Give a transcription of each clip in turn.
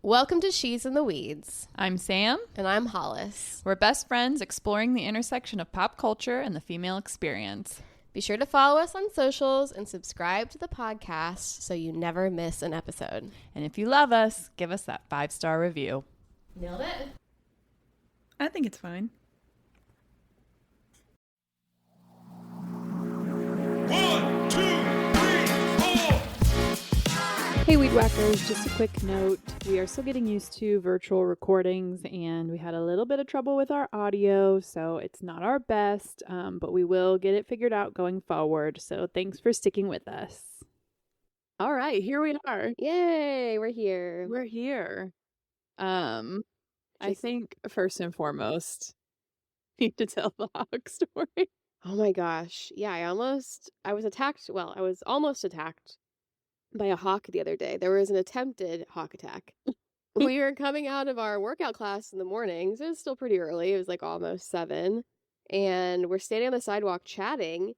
Welcome to She's in the Weeds. I'm Sam. And I'm Hollis. We're best friends exploring the intersection of pop culture and the female experience. Be sure to follow us on socials and subscribe to the podcast so you never miss an episode. And if you love us, give us that 5-star review. Nailed it? I think it's fine. 1, 2, 3, 4. Hey Weed Whackers, just a quick note. We are still getting used to virtual recordings and we had a little bit of trouble with our audio, so it's not our best, but we will get it figured out going forward. So thanks for sticking with us. All right, here we are. Yay, we're here. We're here. I think first and foremost, need to tell the hawk story. Oh my gosh. Yeah, I was almost attacked by a hawk the other day. There was an attempted hawk attack. We were coming out of our workout class in the morning, so it was still pretty early. It was like almost 7. And we're standing on the sidewalk chatting,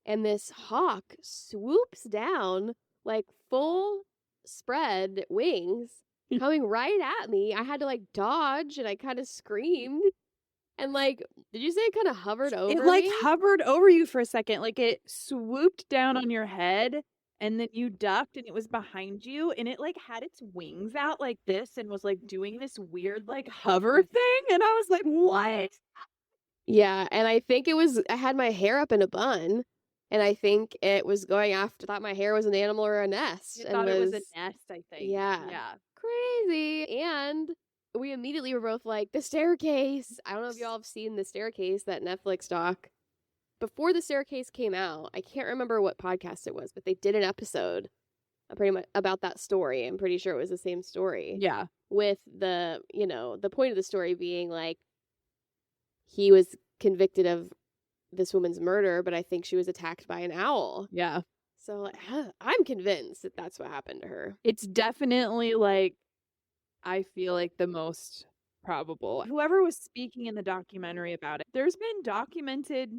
and this hawk swoops down like full spread wings, coming right at me. I had to like dodge, and I kind of screamed. And like, did you say it kind of hovered over It like me? hovered over you for a second, like it swooped down on your head. And then you ducked and it was behind you and it like had its wings out like this and was like doing this weird like hover thing. And I was like, what? Yeah, and I think I had my hair up in a bun, and I think it was going after, thought my hair was an animal or a nest. You and thought it was a nest, I think. Yeah. Yeah. Crazy. And we immediately were both like, the staircase. I don't know if y'all have seen The Staircase, that Netflix doc. Before The Staircase came out, I can't remember what podcast it was, but they did an episode pretty much about that story. I'm pretty sure it was the same story. Yeah. With the point of the story being like, he was convicted of this woman's murder, but I think she was attacked by an owl. Yeah. So I'm convinced that that's what happened to her. It's definitely like, I feel like the most probable. Whoever was speaking in the documentary about it, there's been documented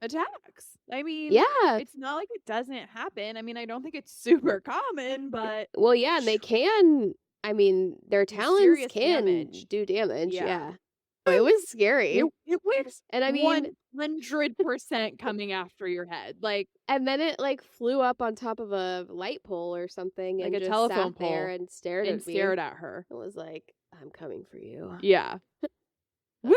attacks. I mean, Yeah. it's not like it doesn't happen. I mean, I don't think it's super common, but Well, yeah, and they can, I mean, their talents serious can damage. do damage. Yeah. Yeah. It was scary. it was And I mean, 100% coming after your head, like and then it like flew up on top of a light pole or something, Like and a just telephone sat there pole and stared and at me. stared at her. It was like, I'm coming for you. Yeah. Woo!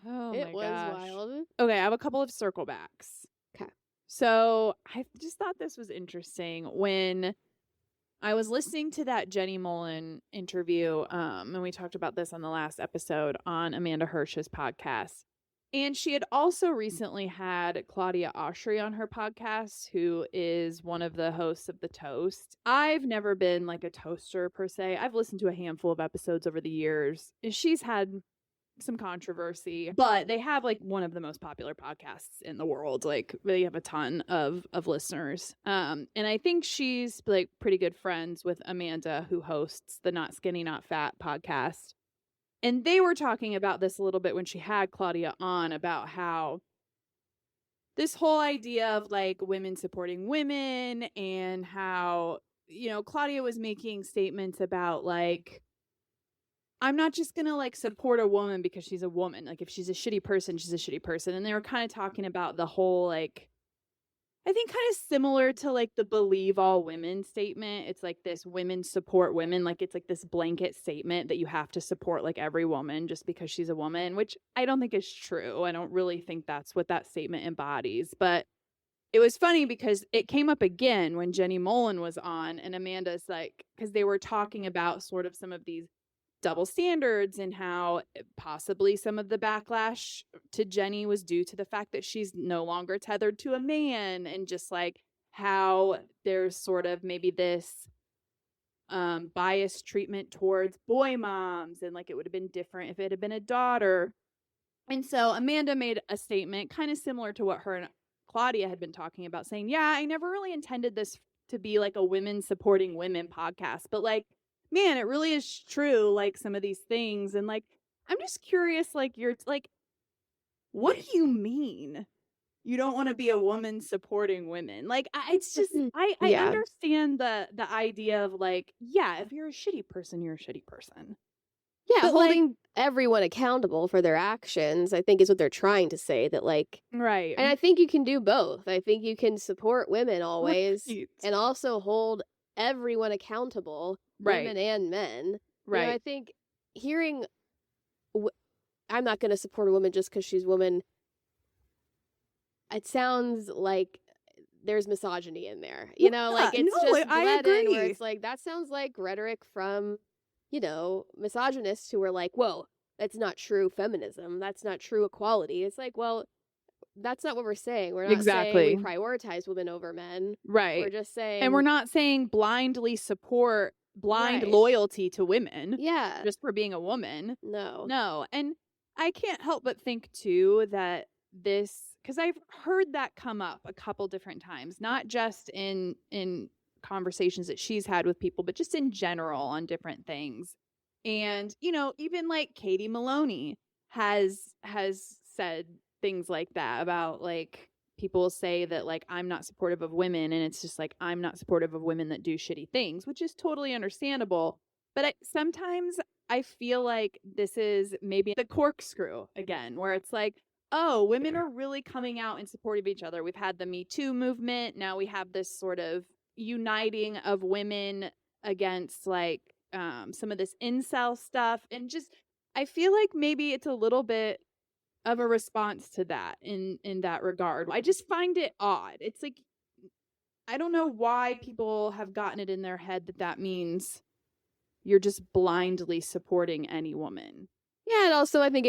Oh It my was gosh. wild. Okay, I have a couple of circle backs. 'Kay. So I just thought this was interesting when I was listening to that Jenny Mullen interview, and we talked about this on the last episode on Amanda Hirsch's podcast. And she had also recently had Claudia Oshry on her podcast, who is one of the hosts of The Toast. I've never been like a toaster per se. I've listened to a handful of episodes over the years. She's had some controversy, but they have like one of the most popular podcasts in the world. Like they have a ton of listeners. And I think she's like pretty good friends with Amanda, who hosts the Not Skinny Not Fat podcast. And they were talking about this a little bit when she had Claudia on, about how this whole idea of like women supporting women, and how, you know, Claudia was making statements about like, I'm not just going to like support a woman because she's a woman. Like if she's a shitty person, she's a shitty person. And they were kind of talking about the whole, like, I think kind of similar to like the believe all women statement. It's like this women support women. Like it's like this blanket statement that you have to support like every woman just because she's a woman, which I don't think is true. I don't really think that's what that statement embodies. But it was funny because it came up again when Jenny Mullen was on, and Amanda's like, because they were talking about sort of some of these double standards and how possibly some of the backlash to Jenny was due to the fact that she's no longer tethered to a man, and just like how there's sort of maybe this biased treatment towards boy moms, and like it would have been different if it had been a daughter. And so Amanda made a statement kind of similar to what her and Claudia had been talking about, saying, yeah, I never really intended this to be like a women supporting women podcast, but like, man, it really is true, like some of these things. And like, I'm just curious, like, you're like, what do you mean you don't want to be a woman supporting women. Like, it's just, I Yeah. understand the idea of like, yeah, if you're a shitty person, you're a shitty person. Yeah, But, like- holding everyone accountable for their actions, I think, is what they're trying to say. That, like, Right. and I think you can do both. I think you can support women always Right. and also hold everyone accountable, Right. women and men. You know, Right. I think hearing, I'm not going to support a woman just because she's a woman, it sounds like there's misogyny in there. You know, like, Yeah, it's no, just I bled in where agree. it's like, that sounds like rhetoric from, you know, misogynists who are like, whoa, that's not true feminism. That's not true equality. It's like, well, that's not what we're saying. We're not Exactly. saying we prioritize women over men. Right. We're just saying, And we're not saying blindly support blind Right. loyalty to women yeah, just for being a woman. no. No. And I can't help but think too that this, because I've heard that come up a couple different times, not just in conversations that she's had with people, but just in general on different things. And, you know, even like Katie Maloney has said things like that about, like, people say that, like, I'm not supportive of women, and it's just like, I'm not supportive of women that do shitty things, which is totally understandable. But sometimes I feel like this is maybe the corkscrew again, where it's like, oh, women are really coming out in support of each other. We've had the Me Too movement. Now we have this sort of uniting of women against, like, some of this incel stuff. And just, I feel like maybe it's a little bit of a response to that in that regard. I just find it odd. It's like, I don't know why people have gotten it in their head that that means you're just blindly supporting any woman. Yeah, and also I think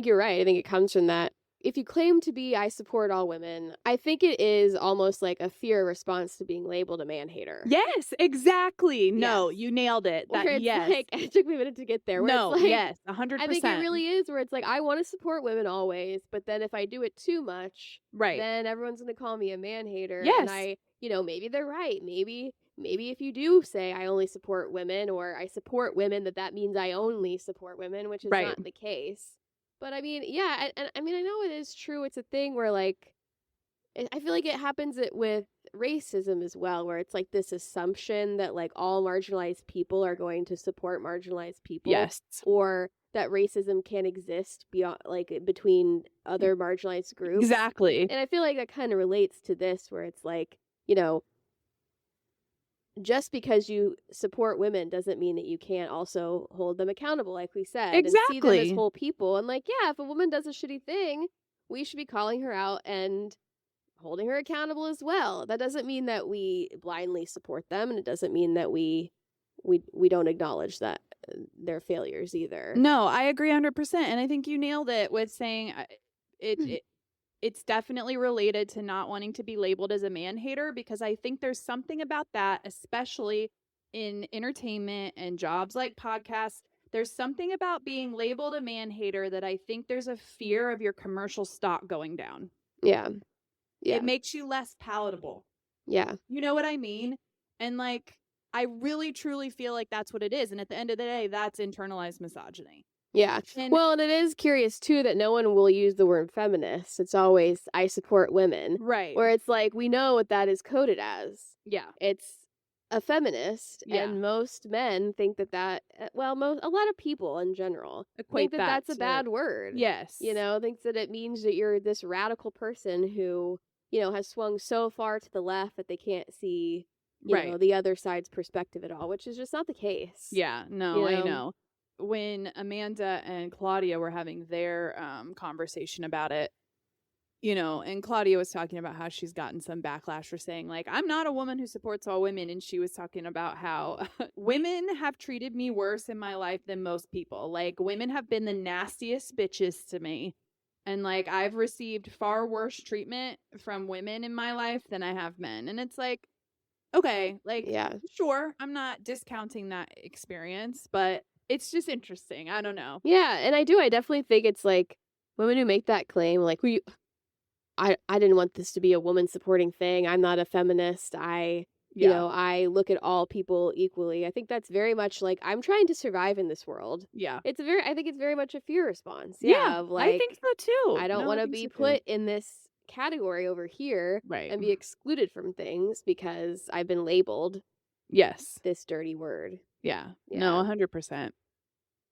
you're right. I think it comes from that. If you claim to be, I support all women, I think it is almost like a fear response to being labeled a man-hater. Yes, exactly. No, Yes. you nailed it. Where That, it's yes. like, it took me a minute to get there. Where No, it's like, yes, 100%. I think it really is where it's like, I want to support women always, but then if I do it too much, right. then everyone's going to call me a man-hater. Yes. And I, you know, maybe they're right. Maybe if you do say I only support women, or I support women, that means I only support women, which is Right. not the case. But I mean, yeah, and I mean, I know it is true. It's a thing where, like, I feel like it happens with racism as well, where it's like this assumption that, like, all marginalized people are going to support marginalized people. Yes. Or that racism can't exist beyond, like, between other marginalized groups. Exactly. And I feel like that kind of relates to this, where it's like, you know, just because you support women doesn't mean that you can't also hold them accountable, like we said. And see them as Exactly. whole people. And, like, yeah, if a woman does a shitty thing, we should be calling her out and holding her accountable as well. That doesn't mean that we blindly support them, and it doesn't mean that we don't acknowledge that their failures either. No, I agree 100%. And I think you nailed it with saying it's definitely related to not wanting to be labeled as a man-hater, because I think there's something about that, especially in entertainment and jobs like podcasts. There's something about being labeled a man-hater that I think there's a fear of your commercial stock going down. Yeah. Yeah. It makes you less palatable. Yeah. You know what I mean? And, like, I really, truly feel like that's what it is. And at the end of the day, that's internalized misogyny. Yeah. And Well, and it is curious, too, that no one will use the word feminist. It's always, I support women. right. Where it's like, we know what that is coded as. Yeah. It's a feminist. Yeah. And most men think that, well, a lot of people in general Equate think that that's a to- bad word. Yes. You know, thinks that it means that you're this radical person who, you know, has swung so far to the left that they can't see, you know, the other side's perspective at all, which is just not the case. Yeah, no, You I know? know. When Amanda and Claudia were having their conversation about it, you know, and Claudia was talking about how she's gotten some backlash for saying, like, I'm not a woman who supports all women. And she was talking about how women have treated me worse in my life than most people. Like, women have been the nastiest bitches to me. And, like, I've received far worse treatment from women in my life than I have men. And it's like, okay, like, Yeah. sure, I'm not discounting that experience, but it's just interesting. I don't know. Yeah, and I definitely think it's like women who make that claim, like, I didn't want this to be a woman supporting thing. I'm not a feminist. You know, I look at all people equally. I think that's very much like, I'm trying to survive in this world. Yeah. I think it's very much a fear response. Yeah, Of like, I think so too. I don't No, want to think be so too. put in this category over here Right. and be excluded from things because I've been labeled Yes. this dirty word. Yeah. Yeah. No, 100%.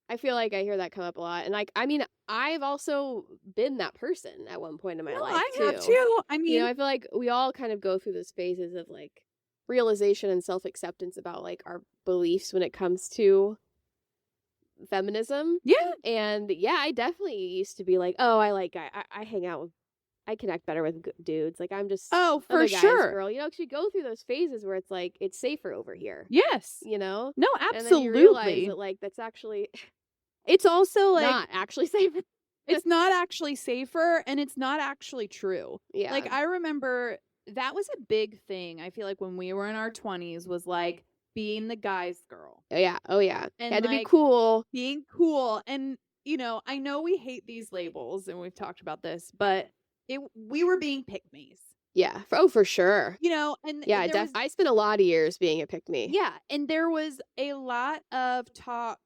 I feel like I hear that come up a lot. And like, I mean, I've also been that person at one point in my No, life I too. have too. I You mean, know, I feel like we all kind of go through those phases of like realization and self-acceptance about like our beliefs when it comes to feminism. yeah. And yeah, I definitely used to be like, oh, I hang out with, I connect better with dudes. Like I'm just, Oh, I'm for a guy's sure. girl. You know, 'cause you go through those phases where it's like, it's safer over here, Yes. you know? No, And then you realize absolutely. that like, that's actually It's also like not actually safer. it's not actually safer and it's not actually true. Yeah. Like I remember that was a big thing. I feel like when we were in our 20s was like being the guy's girl. Oh yeah. Oh yeah. And Had to be like cool. being cool. And you know, I know we hate these labels and we've talked about this, but we were being pick-me's. Yeah. For sure. You know, and Yeah, there was, I spent a lot of years being a pick-me. yeah, and there was a lot of talk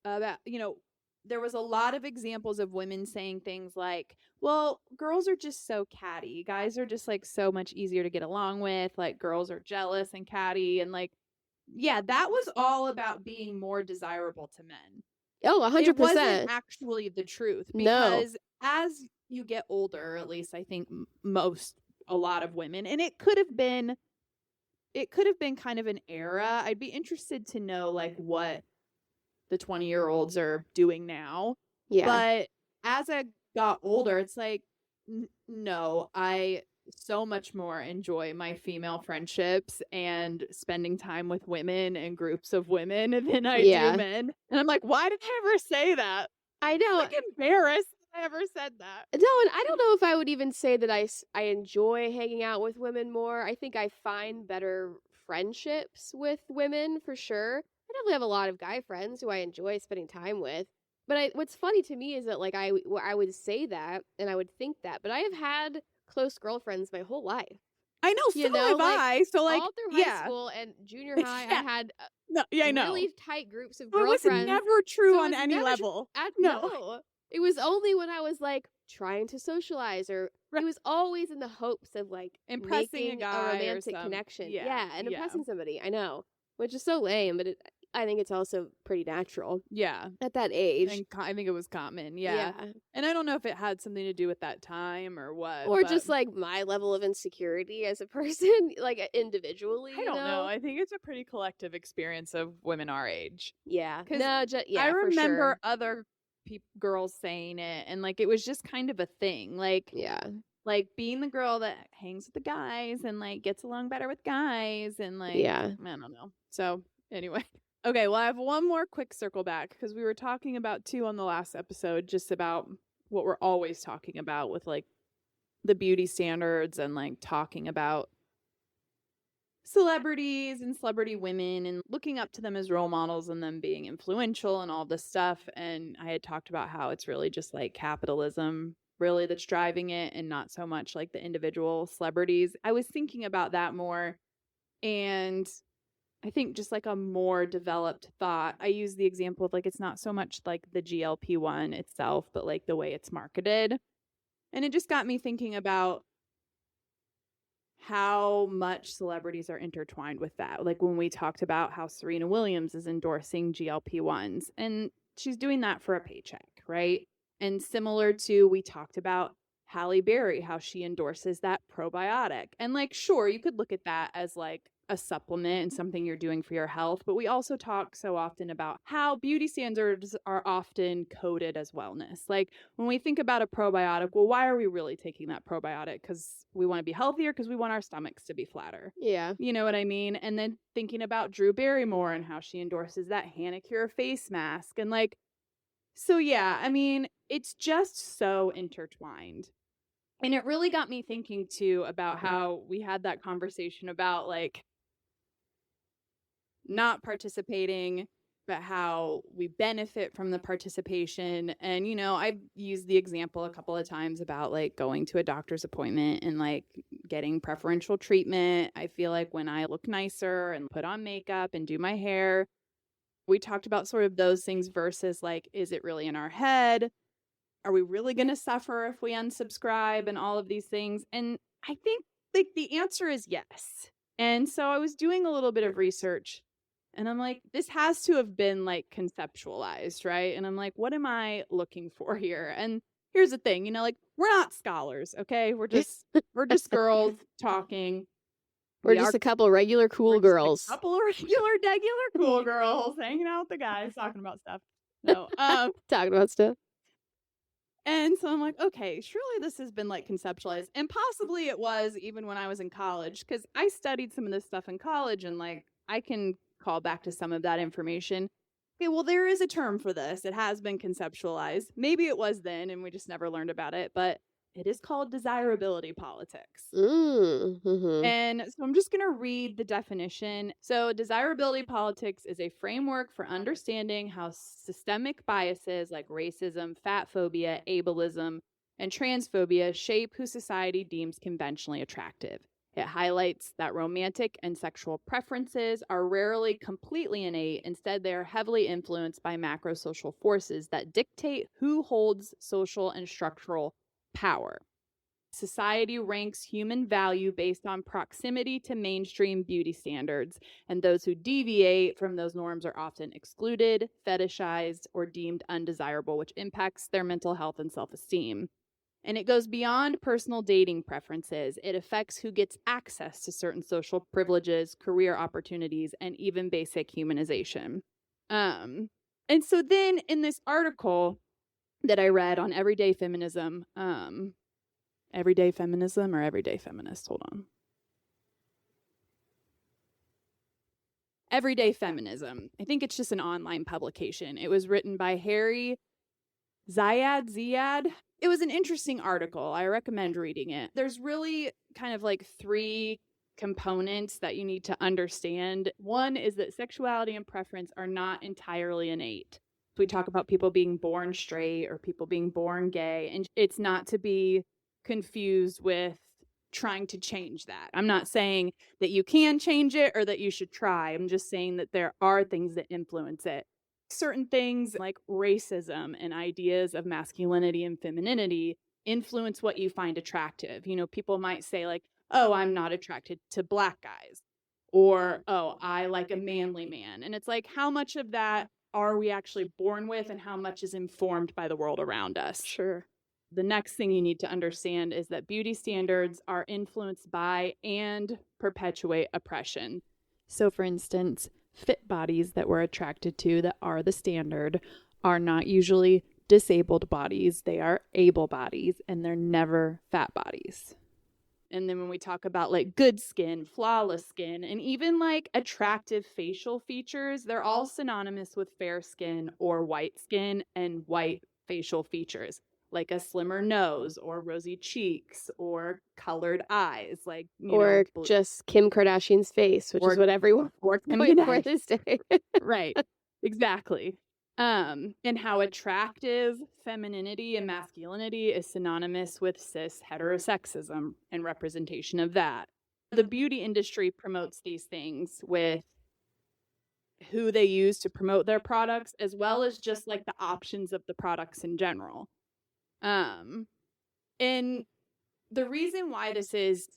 about, you know, there was a lot of examples of women saying things like, well, girls are just so catty. Guys are just like so much easier to get along with. Like girls are jealous and catty. And like, yeah, that was all about being more desirable to men. Oh, 100%. It wasn't actually the truth. No. Because as you get older, at least I think a lot of women, and it could have been kind of an era. I'd be interested to know like what the 20-year-olds are doing now. Yeah. But as I got older, it's like, no, I so much more enjoy my female friendships and spending time with women and groups of women than I Yeah. do men. And I'm like, why did I ever say that? I know. I'm like embarrassed that I ever said that. No, and I don't know if I would even say that I enjoy hanging out with women more. I think I find better friendships with women for sure. I definitely have a lot of guy friends who I enjoy spending time with. But what's funny to me is that like I would say that and I would think that, but I have had close girlfriends my whole life. I know, You so know, have like, I. So like, all through high yeah. school and junior high, Yeah. I had No, yeah, I know. really tight groups of But it was girlfriends. never true So on it's any never level. No. No. It was only when I was like trying to socialize or Right. it was always in the hopes of like Impressing a making guy or romantic some- connection. yeah, And yeah. impressing somebody. I know. Which is so lame, but I think it's also pretty natural Yeah. at that age. And I think it was common. Yeah. And I don't know if it had something to do with that time or what. Or but just like my level of insecurity as a person, like individually. I don't know. I think it's a pretty collective experience of women our age. Yeah. 'Cause No, yeah, I for remember sure. other girls saying it, and like it was just kind of a thing. Like, Yeah. like being the girl that hangs with the guys and like gets along better with guys, and like, Yeah. I don't know. So anyway, okay. Well, I have one more quick circle back because we were talking about too on the last episode, just about what we're always talking about with like the beauty standards and like talking about celebrities and celebrity women and looking up to them as role models and them being influential and all this stuff. And I had talked about how it's really just like capitalism really that's driving it and not so much like the individual celebrities. I was thinking about that more, and I think just like a more developed thought, I use the example of like it's not so much like the GLP-1 itself, but like the way it's marketed. And it just got me thinking about how much celebrities are intertwined with that. Like when we talked about how Serena Williams is endorsing GLP-1s, and she's doing that for a paycheck, right? And similar to, we talked about Halle Berry, how she endorses that probiotic. And like, sure, you could look at that as like a supplement and something you're doing for your health. But we also talk so often about how beauty standards are often coded as wellness. Like when we think about a probiotic, well, why are we really taking that probiotic? Because we want to be healthier, because we want our stomachs to be flatter. Yeah. You know what I mean? And then thinking about Drew Barrymore and how she endorses that Hanicure face mask. And like, so yeah, I mean, it's just so intertwined. And it really got me thinking too about how we had that conversation about like not participating, but how we benefit from the participation. And, you know, I've used the example a couple of times about like going to a doctor's appointment and like getting preferential treatment. I feel like when I look nicer and put on makeup and do my hair, we talked about sort of those things versus like, is it really in our head? Are we really going to suffer if we unsubscribe and all of these things? And I think like the answer is yes. And so I was doing a little bit of research and I'm like, this has to have been like conceptualized, right? And I'm like, what am I looking for here? And here's the thing, like we're not scholars, okay? We're just girls talking. We're just a couple regular cool girls. A couple of regular cool girls hanging out with the guys talking about stuff. No, Talking about stuff. and so I'm like, okay, surely this has been like conceptualized, and possibly it was even when I was in college, because I studied some of this stuff in college, and like I can call back to some of that information. Okay, well, there is a term for this. It has been conceptualized. Maybe it was then, and we just never learned about it, but it is called desirability politics. Mm-hmm. And so I'm just going to read the definition. So desirability politics is a framework for understanding how systemic biases like racism, fat phobia, ableism, and transphobia shape who society deems conventionally attractive. It highlights that romantic and sexual preferences are rarely completely innate. Instead, they are heavily influenced by macro-social forces that dictate who holds social and structural power. Society ranks human value based on proximity to mainstream beauty standards, and those who deviate from those norms are often excluded, fetishized, or deemed undesirable, which impacts their mental health and self-esteem. And it goes beyond personal dating preferences. It affects who gets access to certain social privileges, career opportunities, and even basic humanization. And so then in this article that I read on everyday feminism, everyday feminism or everyday feminist, hold on. Everyday Feminism. I think it's just an online publication. It was written by Harry Ziad. It was an interesting article. I recommend reading it. There's really kind of like three components that you need to understand. One is that sexuality and preference are not entirely innate. We talk about people being born straight or people being born gay, and it's not to be confused with trying to change that. I'm not saying that you can change it or that you should try. I'm just saying that there are things that influence it. Certain things like racism and ideas of masculinity and femininity influence what you find attractive. People might say like, oh, I'm not attracted to Black guys, or, oh, I like a manly man. And it's like, how much of that are we actually born with and how much is informed by the world around us? Sure. The next thing you need to understand is that beauty standards are influenced by and perpetuate oppression. So, for instance, fit bodies that we're attracted to that are the standard are not usually disabled bodies. They are able bodies, and they're never fat bodies. And then when we talk about like good skin, flawless skin, and even like attractive facial features, they're all synonymous with fair skin or white skin and white facial features, like a slimmer nose or rosy cheeks or colored eyes, like or just Kim Kardashian's face, which is what everyone going for this day. Right. Exactly. And how attractive femininity and masculinity is synonymous with cis heterosexism and representation of that. The beauty industry promotes these things with who they use to promote their products, as well as just like the options of the products in general. And the reason why this is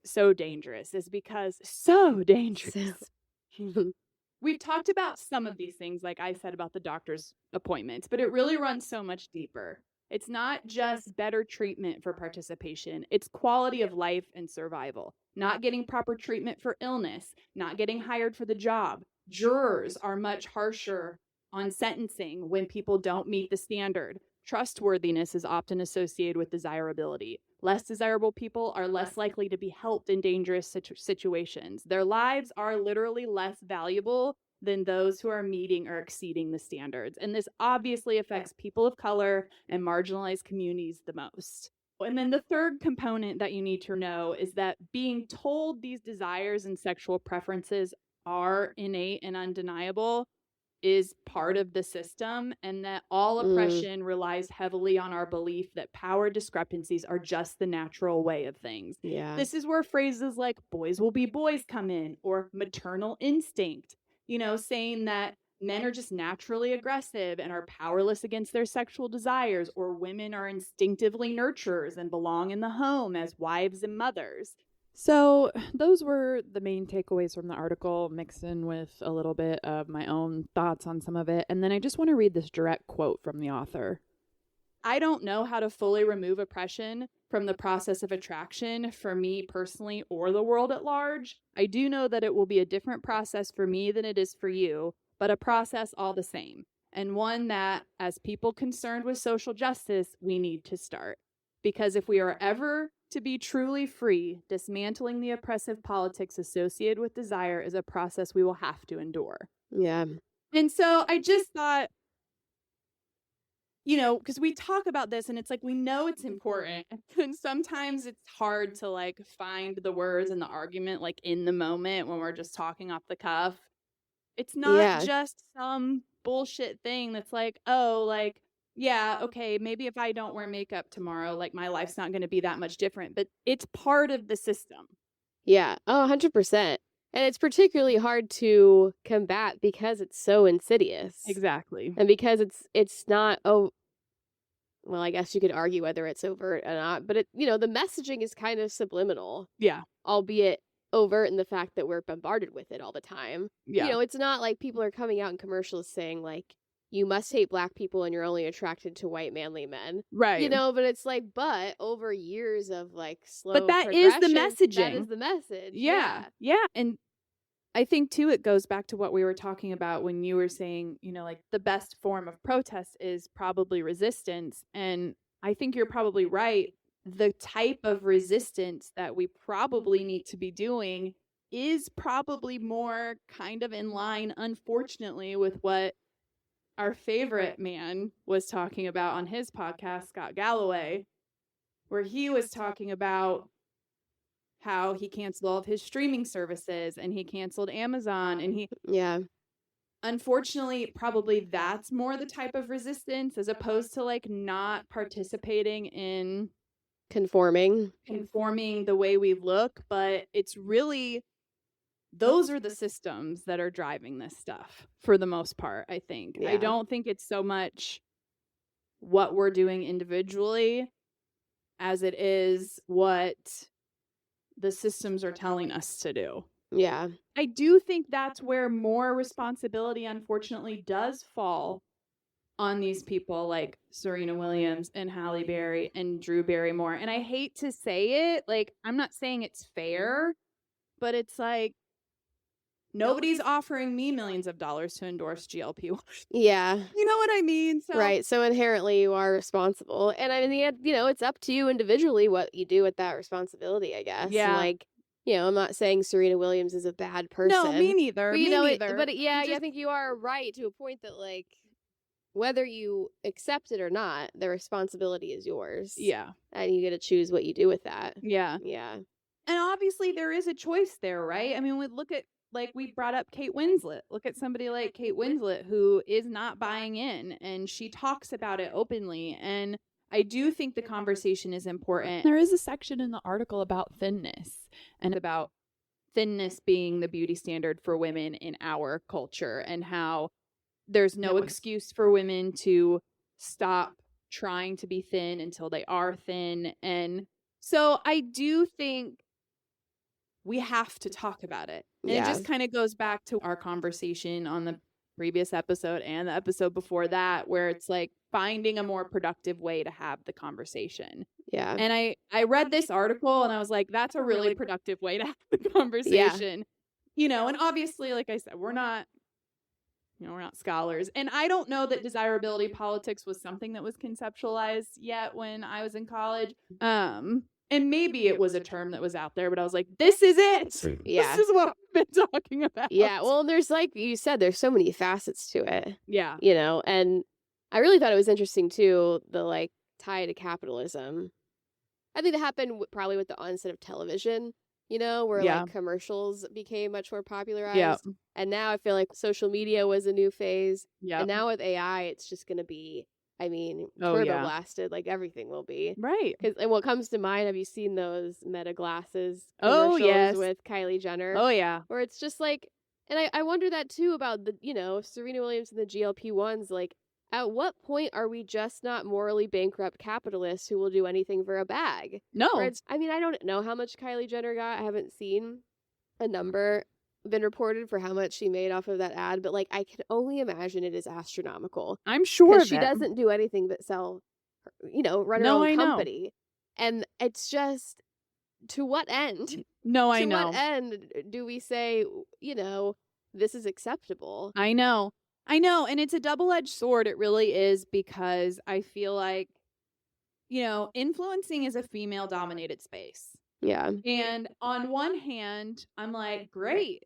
so dangerous is because we've talked about some of these things, like I said about the doctor's appointments, but it really runs so much deeper. It's not just better treatment for participation. It's quality of life and survival. Not getting proper treatment for illness, not getting hired for the job. Jurors are much harsher on sentencing when people don't meet the standard. Trustworthiness is often associated with desirability. Less desirable people are less likely to be helped in dangerous situations. Their lives are literally less valuable than those who are meeting or exceeding the standards. And this obviously affects people of color and marginalized communities the most. And then the third component that you need to know is that being told these desires and sexual preferences are innate and undeniable is part of the system, and that all oppression relies heavily on our belief that power discrepancies are just the natural way of things. Yeah. This is where phrases like boys will be boys come in, or maternal instinct, saying that men are just naturally aggressive and are powerless against their sexual desires, or women are instinctively nurturers and belong in the home as wives and mothers. So those were the main takeaways from the article, mixed in with a little bit of my own thoughts on some of it. And then I just want to read this direct quote from the author. I don't know how to fully remove oppression from the process of attraction for me personally or the world at large. I do know that it will be a different process for me than it is for you, but a process all the same, and one that, as people concerned with social justice, we need to start. Because if we are ever to be truly free, dismantling the oppressive politics associated with desire is a process we will have to endure. Yeah. And so I just thought, you know, because we talk about this and it's like, we know it's important. And sometimes it's hard to like find the words and the argument like in the moment when we're just talking off the cuff. It's not just some bullshit thing that's like, oh, like, yeah, okay, maybe if I don't wear makeup tomorrow, like my life's not going to be that much different. But it's part of the system. Yeah. Oh, 100%. And it's particularly hard to combat because it's so insidious. Exactly. And because it's not, well, I guess you could argue whether it's overt or not, but the messaging is kind of subliminal. Yeah. Albeit overt in the fact that we're bombarded with it all the time. Yeah. It's not like people are coming out in commercials saying like, you must hate black people and you're only attracted to white manly men. Right. But it's like, but over years of like slow But that is the messaging. That is the message. Yeah. Yeah. And I think too, it goes back to what we were talking about when you were saying, like the best form of protest is probably resistance. And I think you're probably right. The type of resistance that we probably need to be doing is probably more kind of in line, unfortunately, with what our favorite man was talking about on his podcast, Scott Galloway, where he was talking about how he canceled all of his streaming services and he canceled Amazon and unfortunately, probably that's more the type of resistance as opposed to like not participating in conforming the way we look. But it's really, those are the systems that are driving this stuff for the most part, I think. I don't think it's so much what we're doing individually as it is what the systems are telling us to do. Yeah. I do think that's where more responsibility, unfortunately, does fall on these people like Serena Williams and Halle Berry and Drew Barrymore. And I hate to say it, like, I'm not saying it's fair, but it's like, nobody's offering me millions of dollars to endorse GLP-1. Yeah. You know what I mean? So, right. So inherently you are responsible. And in the end, it's up to you individually what you do with that responsibility, I guess. Yeah. And like, I'm not saying Serena Williams is a bad person. No, me neither. But, me neither. I think you are right to a point that like, whether you accept it or not, the responsibility is yours. Yeah. And you get to choose what you do with that. Yeah. Yeah. And obviously there is a choice there, right? I mean, we look at, like we brought up Kate Winslet. Look at somebody like Kate Winslet who is not buying in and she talks about it openly. And I do think the conversation is important. There is a section in the article about thinness and about thinness being the beauty standard for women in our culture and how there's no excuse for women to stop trying to be thin until they are thin. And so I do think we have to talk about it. And it just kind of goes back to our conversation on the previous episode and the episode before that, where it's like finding a more productive way to have the conversation. Yeah. And I read this article and I was like, that's a really productive way to have the conversation. And obviously, like I said, we're not scholars. And I don't know that desirability politics was something that was conceptualized yet when I was in college. And maybe it was a term that was out there, but I was like, this is it. Yeah. This is what we've been talking about. Yeah. Well, there's, like you said, there's so many facets to it. Yeah. And I really thought it was interesting, too, the, like, tie to capitalism. I think that happened probably with the onset of television, where, like, commercials became much more popularized. Yeah. And now I feel like social media was a new phase. Yeah. And now with AI, it's just going to be, turbo blasted, like everything will be. Right. And what comes to mind, have you seen those Meta glasses commercials with Kylie Jenner? Oh, yeah. Where it's just like, And I wonder that too about the, Serena Williams and the GLP-1s. Like, at what point are we just not morally bankrupt capitalists who will do anything for a bag? Where No. it's, I mean, I don't know how much Kylie Jenner got. I haven't seen a number been reported for how much she made off of that ad, but like, I can only imagine it is astronomical. I'm sure Because of she it. doesn't do anything but sell, run her No, own I know. company. And it's just, to what end? No, I To know. what end do we say, this is acceptable? I know. And it's a double-edged sword. It really is, because I feel like, influencing is a female-dominated space. Yeah. And on one hand, I'm like, great.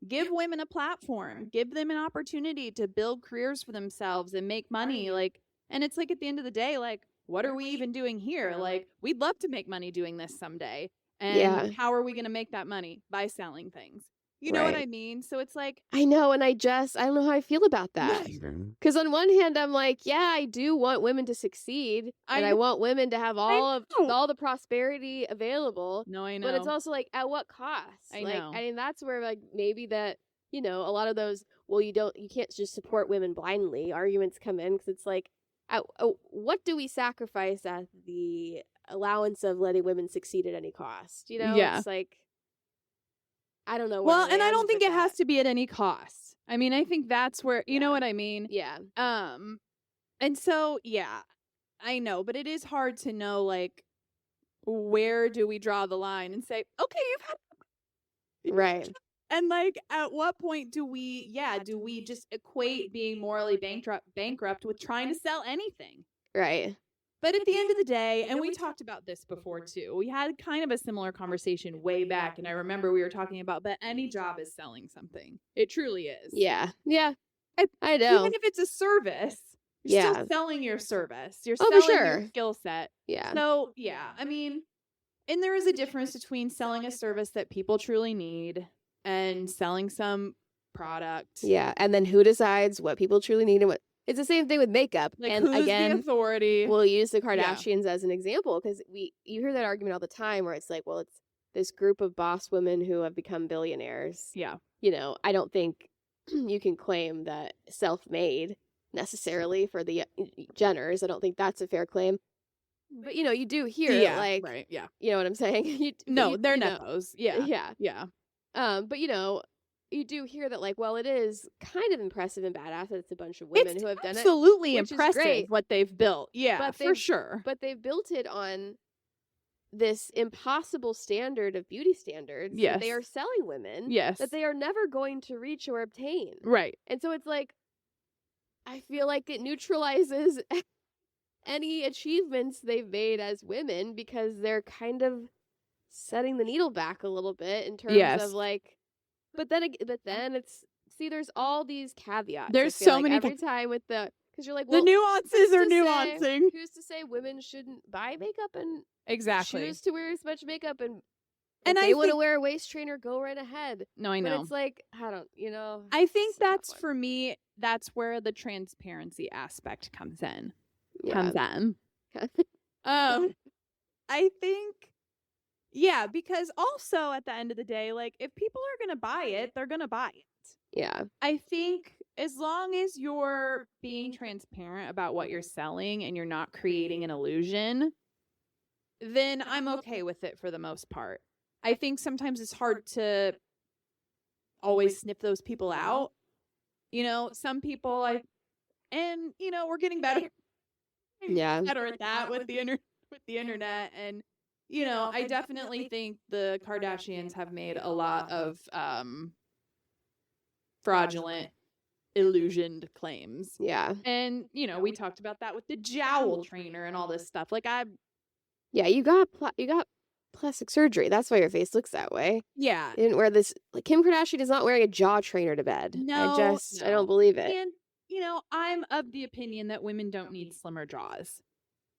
Give women a platform. Give them an opportunity to build careers for themselves and make money. Like, and it's like, at the end of the day, like, what are we even doing here? Like, we'd love to make money doing this someday. And Yeah. how are we going to make that money? By selling things. You know what Right. I mean? So it's like, I know, and I don't know how I feel about that. Because on one hand, I'm like, yeah, I do want women to succeed, and I want women to have all the prosperity available. No, I know. But it's also like, at what cost? I like, know. I mean, that's where like maybe that, a lot of those, well, you can't just support women blindly arguments come in, because it's like, what do we sacrifice at the allowance of letting women succeed at any cost? Yeah. It's like, I don't know. Well, and I don't think it has to be at any cost. I mean, I think that's where, you know what I mean? Yeah. And so, yeah, I know, but it is hard to know, like, where do we draw the line and say, okay, you've had. Right. And like, at what point do we just equate being morally bankrupt with trying to sell anything? Right. But at the end of the day, and we talked about this before too, we had kind of a similar conversation way back. And I remember we were talking about, but any job is selling something. It truly is. Yeah. Yeah. I know. Even if it's a service, you're Yeah. still selling your service. You're Oh, for selling sure. your skill set. Yeah. So, yeah, I mean, and there is a difference between selling a service that people truly need and selling some product. Yeah. And then who decides what people truly need and what? It's the same thing with makeup. Like, and who's again, the authority? we'll use the Kardashians as an example, because you hear that argument all the time where it's like, well, it's this group of boss women who have become billionaires. Yeah. I don't think you can claim that self-made necessarily for the Jenners. I don't think that's a fair claim. But you do hear like, right, yeah. You know what I'm saying? They're nepos. Yeah. Yeah. Yeah. But you do hear that, like, well, it is kind of impressive and badass that it's a bunch of women who have done it. Absolutely which is impressive great. what they've built. Yeah, But for sure. But they've built it on this impossible standard of beauty standards Yes. that they are selling women Yes. that they are never going to reach or obtain. Right. And so it's like, I feel like it neutralizes any achievements they've made as women, because they're kind of setting the needle back a little bit in terms of like, but then it's, there's all these caveats. There's I feel so like many every time with because you're like, the well, nuances are nuancing. Who's to say women shouldn't buy makeup and Exactly. choose to wear as much makeup, and And if I they want to think- wear a waist trainer, go right ahead. No, I But know. it's like, I don't, I think it's a tough that's one. for me. That's where the transparency aspect comes in. Yeah. I think, yeah, because also at the end of the day, like, if people are gonna buy it, they're gonna buy it. Yeah. I think as long as you're being transparent about what you're selling and you're not creating an illusion, then I'm okay with it for the most part. I think sometimes it's hard to always sniff those people out. Some people we're getting better. Yeah. Better at that with the internet. And I definitely think the Kardashians have made a lot of fraudulent, illusioned claims. Yeah. And we talked about that with the jowl trainer and all this stuff. Like, Yeah, you got plastic surgery. That's why your face looks that way. yeah. You didn't wear this. Like, Kim Kardashian is not wearing a jaw trainer to bed. No, I don't believe it. And I'm of the opinion that women don't need slimmer jaws.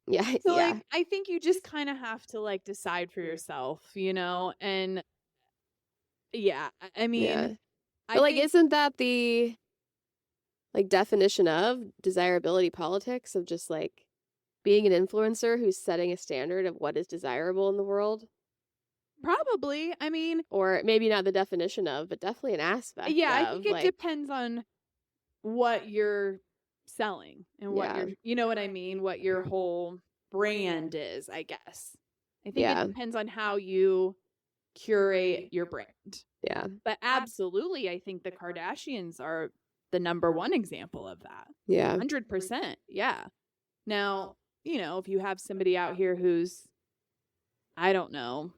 Yeah. So Yeah. like, I think you just kind of have to like decide for yourself, and yeah, I mean, Yeah. I But like, think- isn't that the like definition of desirability politics, of just like being an influencer who's setting a standard of what is desirable in the world? Probably. I mean, Or maybe not the definition of, but definitely an aspect yeah, I of, think it depends on what you're selling and what Yeah. you know what I mean? What your whole brand is, I guess. I think Yeah. it depends on how you curate your brand. Yeah. But absolutely, I think the Kardashians are the number one example of that. Yeah. 100%. Yeah. Now, you know, if you have somebody out here who's, I don't know,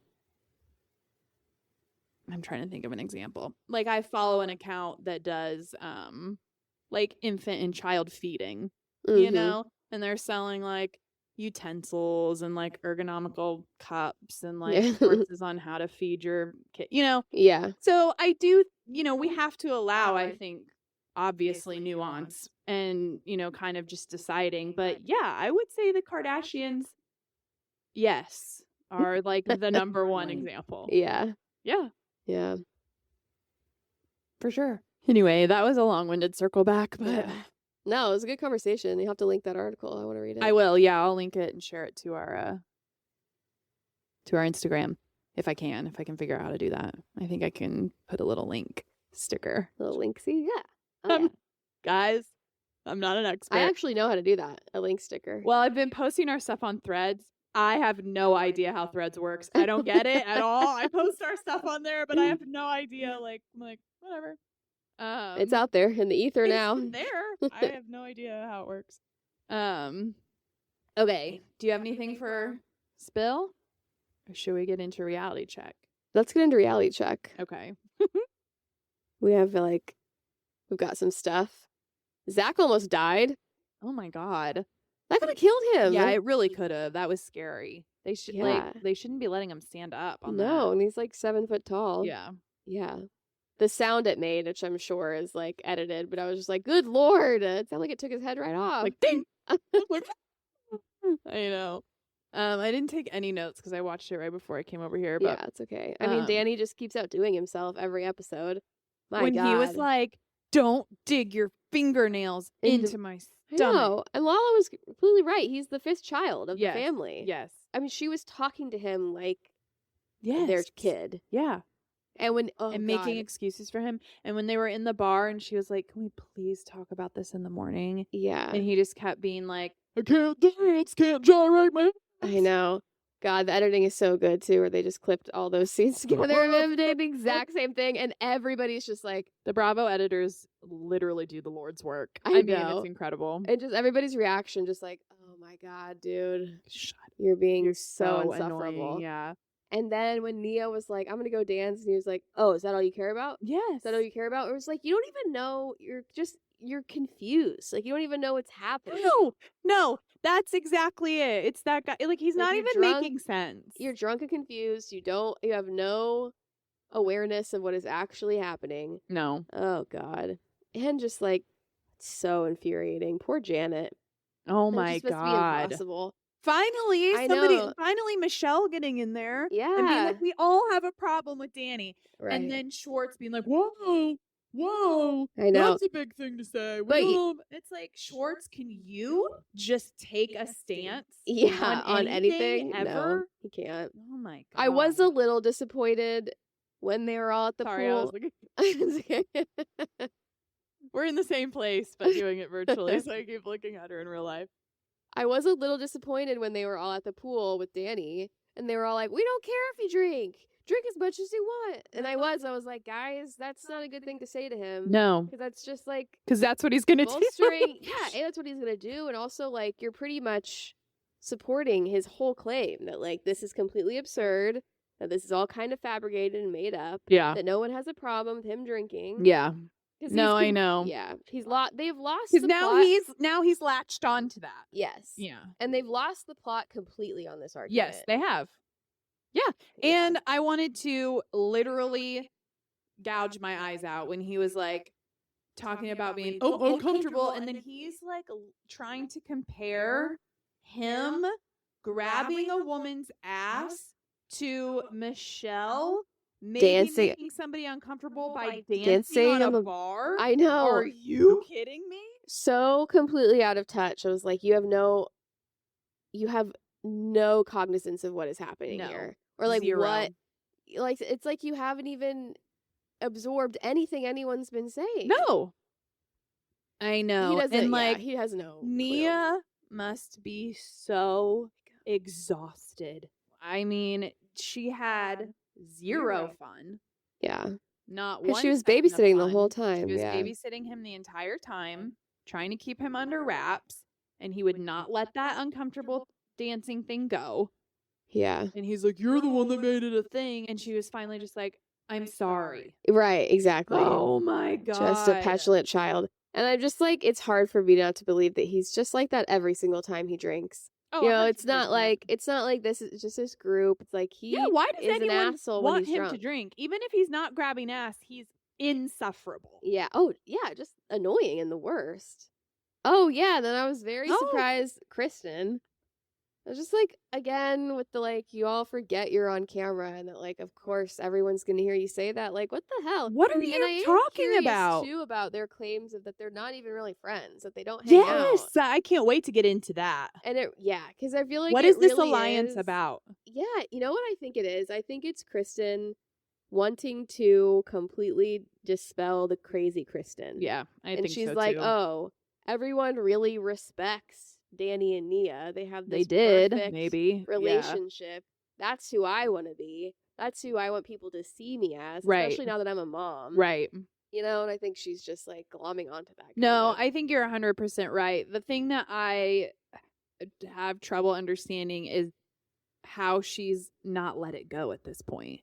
I'm trying to think of an example. Like I follow an account that does like infant and child feeding, you Mhm. know, and they're selling like utensils and like ergonomical cups and like Yeah. courses on how to feed your kid, you know. Yeah. So I do, you know, we have to allow, I think, obviously nuance and, you know, kind of just deciding. But yeah, I would say the Kardashians, yes, are like the number one example. Yeah. Yeah. Yeah. For sure. Anyway, that was a long-winded circle back, but Yeah. No, it was a good conversation. You have to link that article. I want to read it. I will. Yeah, I'll link it and share it to our Instagram if I can figure out how to do that. I think I can put a little link sticker. Little linksy. Yeah. Oh, yeah. Guys, I'm not an expert. I actually know how to do that. A link sticker. Well, I've been posting our stuff on Threads. I have no idea how Threads works. I don't get it at all. I post our stuff on there, but I have no idea. Like, I'm like, whatever. It's out there in the ether now. It's there. I have no idea how it works. Okay. Do you have anything for spill? Or should we get into reality check? Let's get into reality check. Okay. We have we've got some stuff. Zach almost died. Oh my God. That could have killed him. Yeah, it really could have. That was scary. They should Yeah. they shouldn't be letting him stand up on No, that. and he's like 7 foot tall. Yeah. Yeah. The sound it made, which I'm sure is like edited, but I was just like, good Lord. It sounded like it took his head right off. Like ding. Like, I know. I didn't take any notes because I watched it right before I came over here. But yeah, it's okay. I mean, Danny just keeps outdoing himself every episode. My when God. he was like, "Don't dig your fingernails into my I stomach." know. And Lala was completely right. He's the 5th child of Yes. the family. Yes. I mean, she was talking to him like Yes. their kid. Yeah. And when Making excuses for him. And when they were in the bar and she was like, "Can we please talk about this in the morning?" Yeah. And he just kept being like, "I can't dance, can't gyrate my I know. God, the editing is so good too, where they just clipped all those scenes together of him doing the exact same thing, and everybody's just like, The Bravo editors literally do the Lord's work. I mean, know. it's incredible. and just everybody's reaction, just like, oh my God, dude, Shut you're being You're so annoying. insufferable. Yeah. And then when Nia was like, I'm gonna go dance, and he was like, oh, is that all you care about? Yes. Is that all you care about? It was like, you don't even know, you're confused. Like, you don't even know what's happening. No, that's exactly it. It's that guy. Like, he's Like, not you're even drunk, making sense. You're drunk and confused. You have no awareness of what is actually happening. No. Oh God. And just like so infuriating. Poor Janet. Oh It's my just supposed to be God. impossible. Finally, I know. finally Michelle getting in there. And being Yeah. like, we all have a problem with Danny. Right. And then Schwartz being like, whoa, I know. that's a big thing to say. But It's like, Schwartz, can you just take a stance Yeah, on anything ever? No, he can't. Oh my God. I was a little disappointed when they were all at the Sorry, I was pool. looking. We're in the same place, but doing it virtually, so I keep looking at her in real life. I was a little disappointed when they were all at the pool with Danny, and they were all like, "We don't care if you drink as much as you want." And I was like, guys, that's not a good thing to say to him. No, Because that's just like because that's what he's gonna do. bolstering. Yeah, and that's what he's gonna do. And also, like, you're pretty much supporting his whole claim that like this is completely absurd, that this is all kind of fabricated and made up, Yeah, that no one has a problem with him drinking. yeah. 'Cause No, he's I know. Yeah, they've lost Because the now plot. he's latched on to that. Yes. Yeah. And they've lost the plot completely on this argument. Yes, they have. Yeah. And I wanted to literally gouge my eyes out when he was like talking about being uncomfortable, and then he's like trying to compare him grabbing a woman's ass to Michelle Dancing. making somebody uncomfortable by Dancing dancing on on a the- bar. I know. Are you kidding me? So completely out of touch. I was like, you have no cognizance of what is happening No. here. Or like Zero. what like, it's like you haven't even absorbed anything anyone's been saying. No. I know. He doesn't, And yeah, like he has no clue. Nia must be so exhausted. I mean, she had zero fun. Yeah. Not Because one she was second of babysitting the fun. whole time. She was Yeah. babysitting him the entire time, trying to keep him under wraps, and he would not let that uncomfortable dancing thing go. Yeah. And he's like, "You're the one that made it a thing." And she was finally just like, "I'm sorry." Right, exactly. Oh my God. Just a petulant child. And I'm just like, it's hard for me not to believe that he's just like that every single time he drinks. Oh, You know, it's 100%. not like this is just this group. It's like he why does is an anyone asshole when want he's him drunk. to drink? Even if he's not grabbing ass, he's insufferable. Yeah. Oh, yeah, just annoying and the worst. Oh, yeah, then I was very surprised Kristen. I was just like, again, with the like, you all forget you're on camera and that like, of course, everyone's gonna hear you say that. Like, what the hell? What are And you I am talking curious, about? too, about their claims of that they're not even really friends, that they don't hang out. Yes, I can't wait to get into that. And because I feel like What it is this really alliance is- about? Yeah, you know what I think it is? I think it's Kristen wanting to completely dispel the crazy Kristen. Yeah, I and think she's so like, too. oh, everyone really respects Danny and Nia. They have this perfect maybe relationship. That's who I want to be. That's who I want people to see me as, Right. especially now that I'm a mom. Right. You know, and I think she's just like glomming onto that. No, kind of. I think you're 100% right. The thing that I have trouble understanding is how she's not let it go at this point.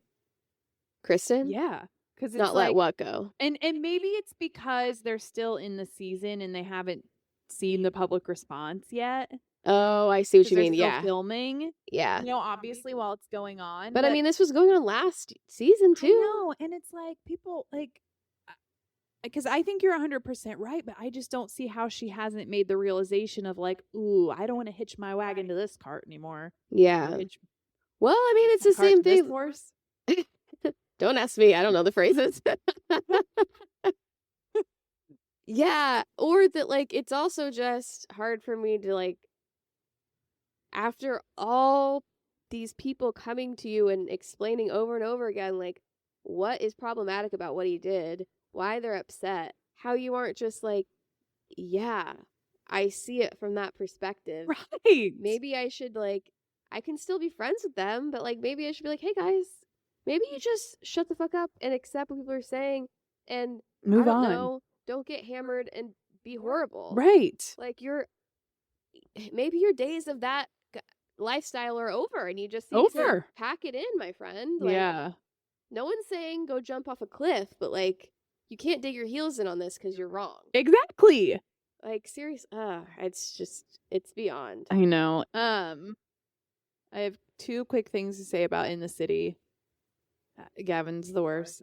Kristen? Yeah. Because it's Not like, let what go. And maybe it's because they're still in the season and they haven't seen the public response yet. Oh, I see what 'Cause you they're mean. still Yeah. Filming. Yeah. You know, obviously while it's going on. But I mean, this was going on last season too. I know, and it's like people like, because I think you're 100% right, but I just don't see how she hasn't made the realization of like, ooh, I don't want to hitch my wagon to this cart anymore. Yeah. Hitch Well, I mean, it's my the cart same to this thing. horse. Don't ask me. I don't know the phrases. Yeah. Or that, like, it's also just hard for me to, like, after all these people coming to you and explaining over and over again, like, what is problematic about what he did, why they're upset, how you aren't just like, yeah, I see it from that perspective. Right. Maybe I should, like, I can still be friends with them, but, like, maybe I should be like, hey, guys, maybe you just shut the fuck up and accept what people are saying and Move I don't on. know, don't get hammered and be horrible. Right. Like, maybe your days of that lifestyle are over and you just need to Over. pack it in, my friend. Like, Yeah. no one's saying go jump off a cliff, but, like, you can't dig your heels in on this because you're wrong. Exactly. Like, serious. It's beyond. I know. I have two quick things to say about In the City. Gavin's the worst.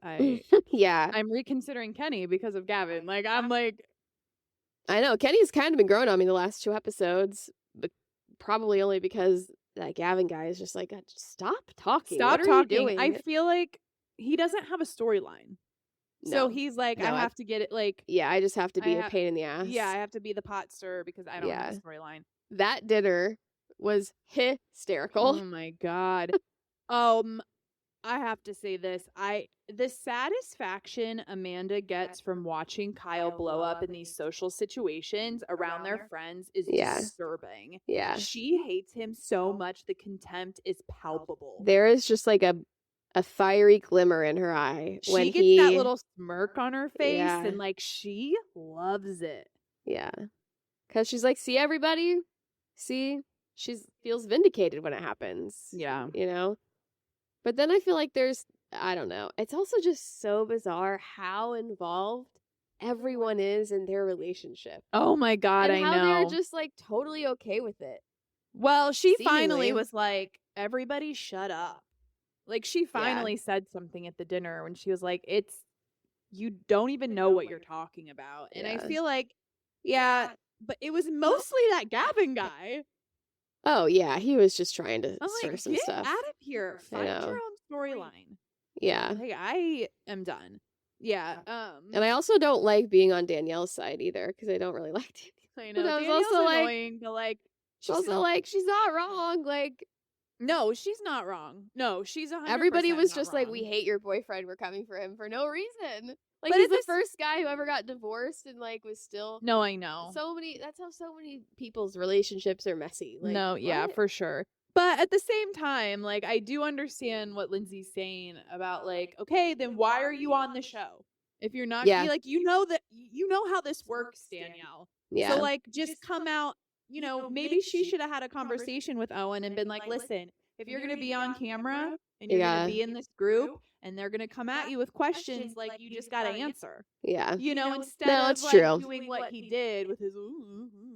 Yeah. I'm reconsidering Kenny because of Gavin. Like, I'm like, I know. Kenny's kind of been growing on me the last 2 episodes, but probably only because that Gavin guy is just like, stop talking. stop What are talking. you doing? I feel like he doesn't have a storyline. So No. he's like, No, I have to get it like, Yeah, I just have to be I a pain in the ass. yeah, I have to be the pot stirrer because I don't have Yeah. a storyline. That dinner was hysterical. Oh my God. I have to say this. The satisfaction Amanda gets from watching Kyle blow up in these social situations around their friends is Yeah. disturbing. Yeah. She hates him so much the contempt is palpable. There is just like a fiery glimmer in her eye when She gets that little smirk on her face Yeah. and like she loves it. Yeah. Because she's like, see, everybody? See? She feels vindicated when it happens. Yeah. You know? But then I feel like I don't know. It's also just so bizarre how involved everyone is in their relationship. Oh my God, and I how know. they're just like totally okay with it. Well, she Seemingly. finally was like, everybody shut up. Like, she finally said something at the dinner when she was like, you don't even know what you're talking about. And I Yeah. feel like, yeah, but it was mostly that Gavin guy. Oh, yeah. He was just trying to I'm stir like, some get stuff. out of here. I Find know. your own storyline. Yeah. Like, I am done. Yeah. And I also don't like being on Danielle's side either because I don't really like Danielle. I know. But I was Danielle's also like- annoying, but like, She's also like, she's not wrong. Like, No, she's not wrong. No, she's 100% Everybody was not just like, wrong. we hate your boyfriend. We're coming for him for no reason. Like, But he's at the this- first guy who ever got divorced and like was still No, I know. that's how so many people's relationships are messy. Like, No, yeah, what? for sure. But at the same time, like, I do understand what Lindsay's saying about, like, okay, then why are you on the show? If you're not, Yeah. like, you know how this works, Danielle. Yeah. So, like, just come out, maybe she should have had a conversation with Owen and been like, listen, if you're going to be on camera and you're going to be in this group and they're going to come at you with questions, like, you just got to answer. Yeah. Instead No, of it's like true. doing what he did with his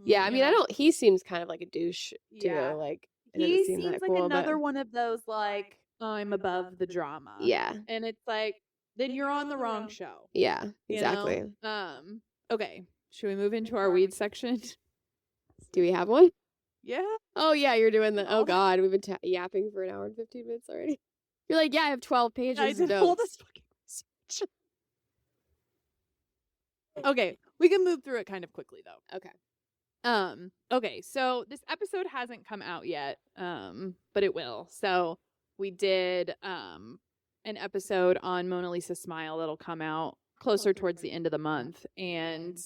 Yeah, I mean, he seems kind of like a douche too. Yeah. Like, it he doesn't seem seems that like cool, another but one of those, like, I'm above the drama. yeah. And it's like, then you're on the wrong show. Yeah, you exactly. know? Okay. Should we move into our weed section? Do we have one? Yeah. Oh, yeah, you're doing the. Oh, Oh. God, we've been yapping for an hour and 15 minutes already. You're like, yeah, I have 12 pages I of did all notes. this fucking research. Okay, we can move through it kind of quickly though. Okay. Okay, so this episode hasn't come out yet, but it will. So we did an episode on Mona Lisa's Smile that'll come out closer towards the end of the month, and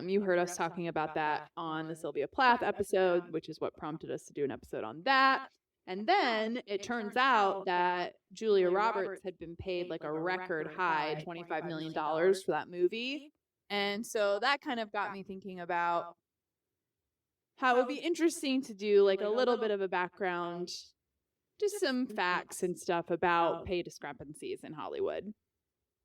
you heard us talking about that on the Sylvia Plath episode, which is what prompted us to do an episode on that. And then it turns out that Julia Roberts had been paid like a record high $25 million for that movie. And so that kind of got me thinking about how it would be interesting to do like a little bit of a background, just some facts and stuff about pay discrepancies in Hollywood.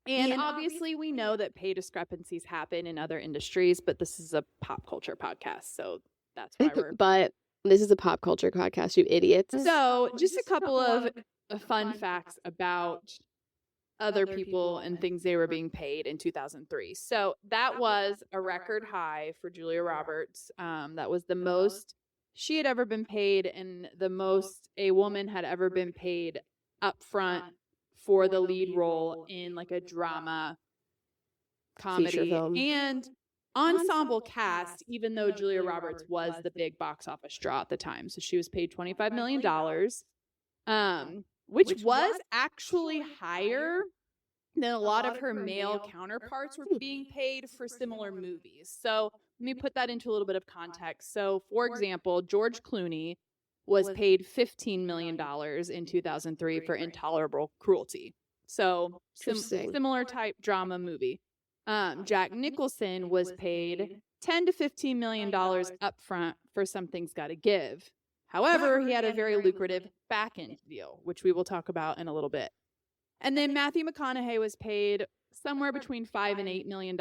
And obviously we know that pay discrepancies happen in other industries, but this is a pop culture podcast, so that's why we're... But this is a pop culture podcast, you idiots. So just a couple of fun facts about other people and things they were being paid in 2003. So that was a record high for Julia Roberts. That was the most she had ever been paid and the most a woman had ever been paid up front for the lead role in like a drama comedy film. and ensemble cast, even though Julia Roberts was the big box office draw at the time. So she was paid $25 million, which was actually higher than a lot of her male counterparts were being paid for similar movies. So let me put that into a little bit of context. So, for example, George Clooney was paid $15 million in 2003 for Intolerable Cruelty. So similar type drama movie. Jack Nicholson was paid $10 to $15 million up front for Something's Gotta Give. However, he had a very lucrative back-end deal, which we will talk about in a little bit. And then Matthew McConaughey was paid somewhere between $5 and $8 million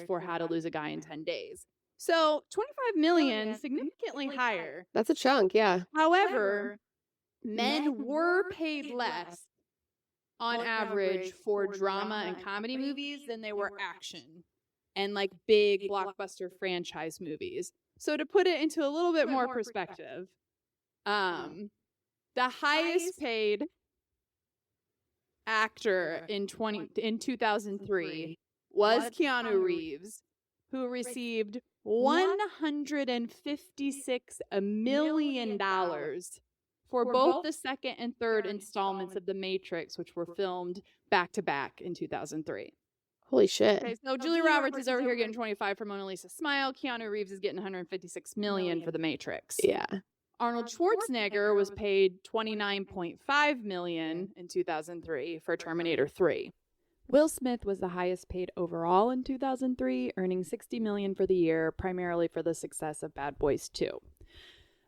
for How to Lose a Guy in 10 Days. So $25 million, significantly higher. That's a chunk, yeah. However, men were paid less on average for drama and comedy movies than they were action and like big blockbuster franchise movies. So to put it into a little bit more perspective, the highest paid actor in 2003 was Keanu Reeves, who received $156 million for both the second and third installments of The Matrix, which were filmed back to back in 2003. Holy shit. Okay, so Julia Roberts is over here getting 25 for Mona Lisa's Smile. Keanu Reeves is getting 156 million for The Matrix. Yeah. Arnold Schwarzenegger was paid $29.5 million in 2003 for Terminator 3. Will Smith was the highest paid overall in 2003, earning $60 million for the year, primarily for the success of Bad Boys 2.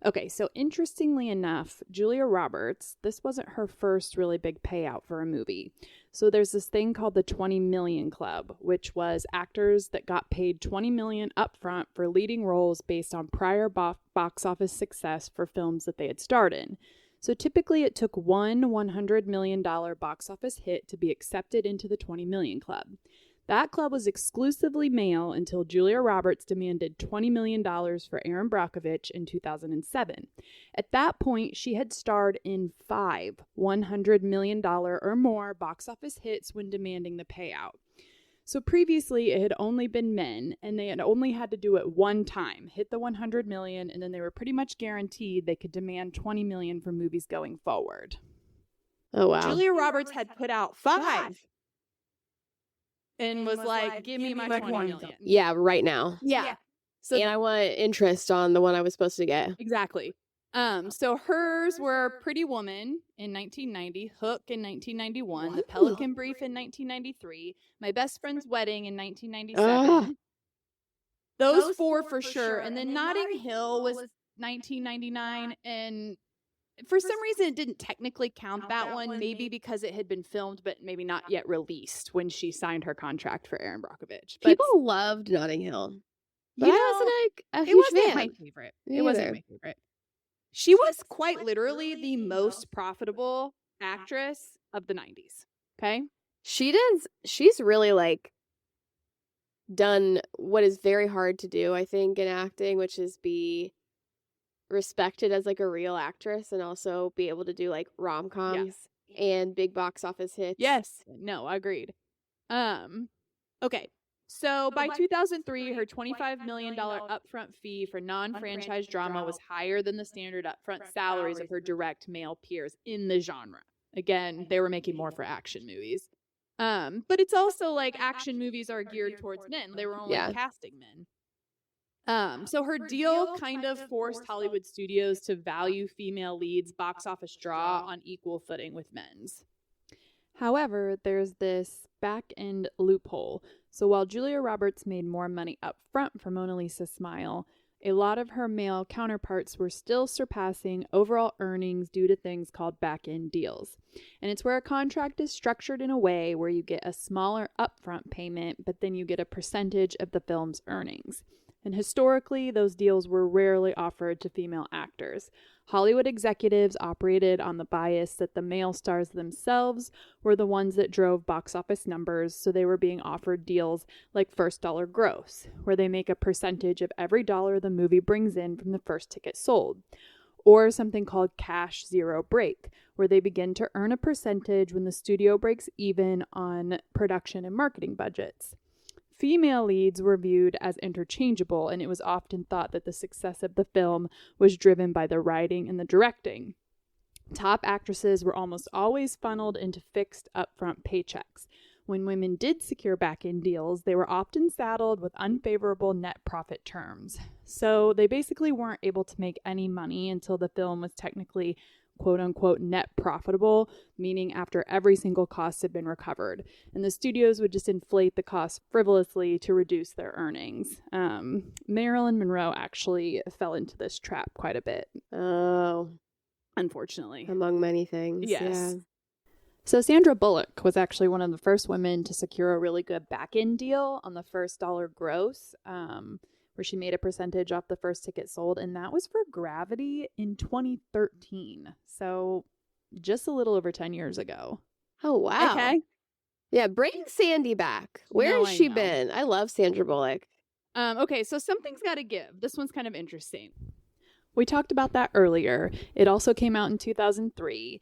Okay, so interestingly enough, Julia Roberts, this wasn't her first really big payout for a movie. So there's this thing called the 20 Million Club, which was actors that got paid $20 million upfront for leading roles based on prior box office success for films that they had starred in. So typically it took one $100 million box office hit to be accepted into the 20 Million Club. That club was exclusively male until Julia Roberts demanded $20 million for Erin Brockovich in 2007. At that point, she had starred in 5 $100 million or more box office hits when demanding the payout. So previously it had only been men, and they had only had to do it one time, hit the 100 million, and then they were pretty much guaranteed they could demand 20 million for movies going forward. Oh, wow. Julia Roberts had put out 5 and was like, give me my 20 million. Yeah, right now. Yeah. So And I want interest on the one I was supposed to get. exactly. So hers were Pretty Woman in 1990, Hook in 1991, The Pelican Brief in 1993, My Best Friend's Wedding in 1997. Those 4 for sure. And then Notting Hill was 1999. And for some reason, it didn't technically count that one, maybe because it had been filmed, but maybe not yet released when she signed her contract for Erin Brockovich. But People loved Notting Hill. But You I know, wasn't a it huge wasn't fan. my favorite. Me It wasn't either. my favorite. She was quite literally the most profitable actress of the 90s. Okay? She's really like done what is very hard to do, I think, in acting, which is be respected as like a real actress and also be able to do like rom-coms and big box office hits. Yes. No, agreed. Okay. So by 2003, her $25 million upfront fee for non-franchise drama was higher than the standard upfront salaries of her direct male peers in the genre. Again, they were making more for action movies. But it's also like action movies are geared towards men. They were only casting men. So her deal kind of forced Hollywood studios to value female leads' box office draw on equal footing with men's. However, there's this back-end loophole. So while Julia Roberts made more money up front for Mona Lisa's Smile, a lot of her male counterparts were still surpassing overall earnings due to things called back-end deals. And it's where a contract is structured in a way where you get a smaller upfront payment, but then you get a percentage of the film's earnings. And historically, those deals were rarely offered to female actors. Hollywood executives operated on the bias that the male stars themselves were the ones that drove box office numbers, so they were being offered deals like first dollar gross, where they make a percentage of every dollar the movie brings in from the first ticket sold. Or something called cash zero break, where they begin to earn a percentage when the studio breaks even on production and marketing budgets. Female leads were viewed as interchangeable, and it was often thought that the success of the film was driven by the writing and the directing. Top actresses were almost always funneled into fixed upfront paychecks. When women did secure back-end deals, they were often saddled with unfavorable net profit terms. So they basically weren't able to make any money until the film was technically quote-unquote net profitable, meaning after every single cost had been recovered. And the studios would just inflate the cost frivolously to reduce their earnings. Marilyn Monroe actually fell into this trap quite a bit. Oh. Unfortunately. Among many things. Yes. Yeah. So Sandra Bullock was actually one of the first women to secure a really good back-end deal on the first dollar gross, where she made a percentage off the first ticket sold, and that was for Gravity in 2013. So just a little over 10 years ago. Oh, wow. Okay. Yeah, bring Sandy back. Where No, has I she know. been? I love Sandra Bullock. Okay, so something's got to give. This one's kind of interesting. We talked about that earlier. It also came out in 2003.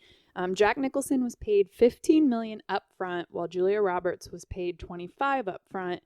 Jack Nicholson was paid $15 million upfront, while Julia Roberts was paid $25 upfront.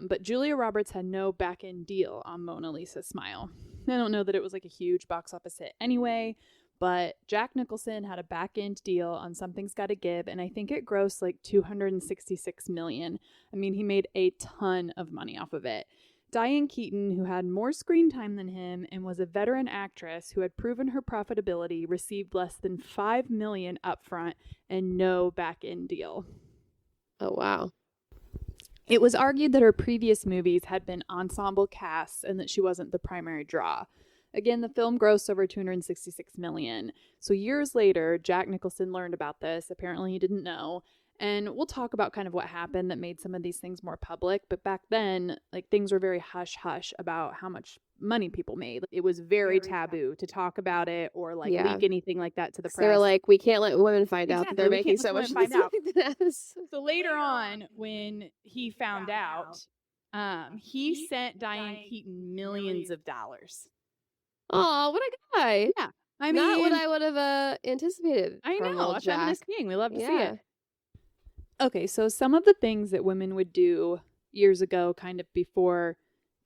But Julia Roberts had no back-end deal on Mona Lisa's Smile. I don't know that it was like a huge box office hit anyway, but Jack Nicholson had a back-end deal on Something's Gotta Give, and I think it grossed like $266 million. I mean, he made a ton of money off of it. Diane Keaton, who had more screen time than him and was a veteran actress who had proven her profitability, received less than $5 million upfront and no back-end deal. Oh, wow. It was argued that her previous movies had been ensemble casts and that she wasn't the primary draw. Again, the film grossed over $266 million. So years later, Jack Nicholson learned about this. Apparently he didn't know. And we'll talk about kind of what happened that made some of these things more public. But back then, like, things were very hush-hush about how much money people made. It was very taboo to talk about it or like leak anything like that to the press. They were like, we can't let women find out that they're we making can't so let much women money. So later on, when he found out, he sent Diane Keaton millions of dollars. Oh, what a guy. Yeah. I mean, not what I would have anticipated. I from know, old a Jack. feminist king. We love to see it. Okay, so some of the things that women would do years ago, kind of before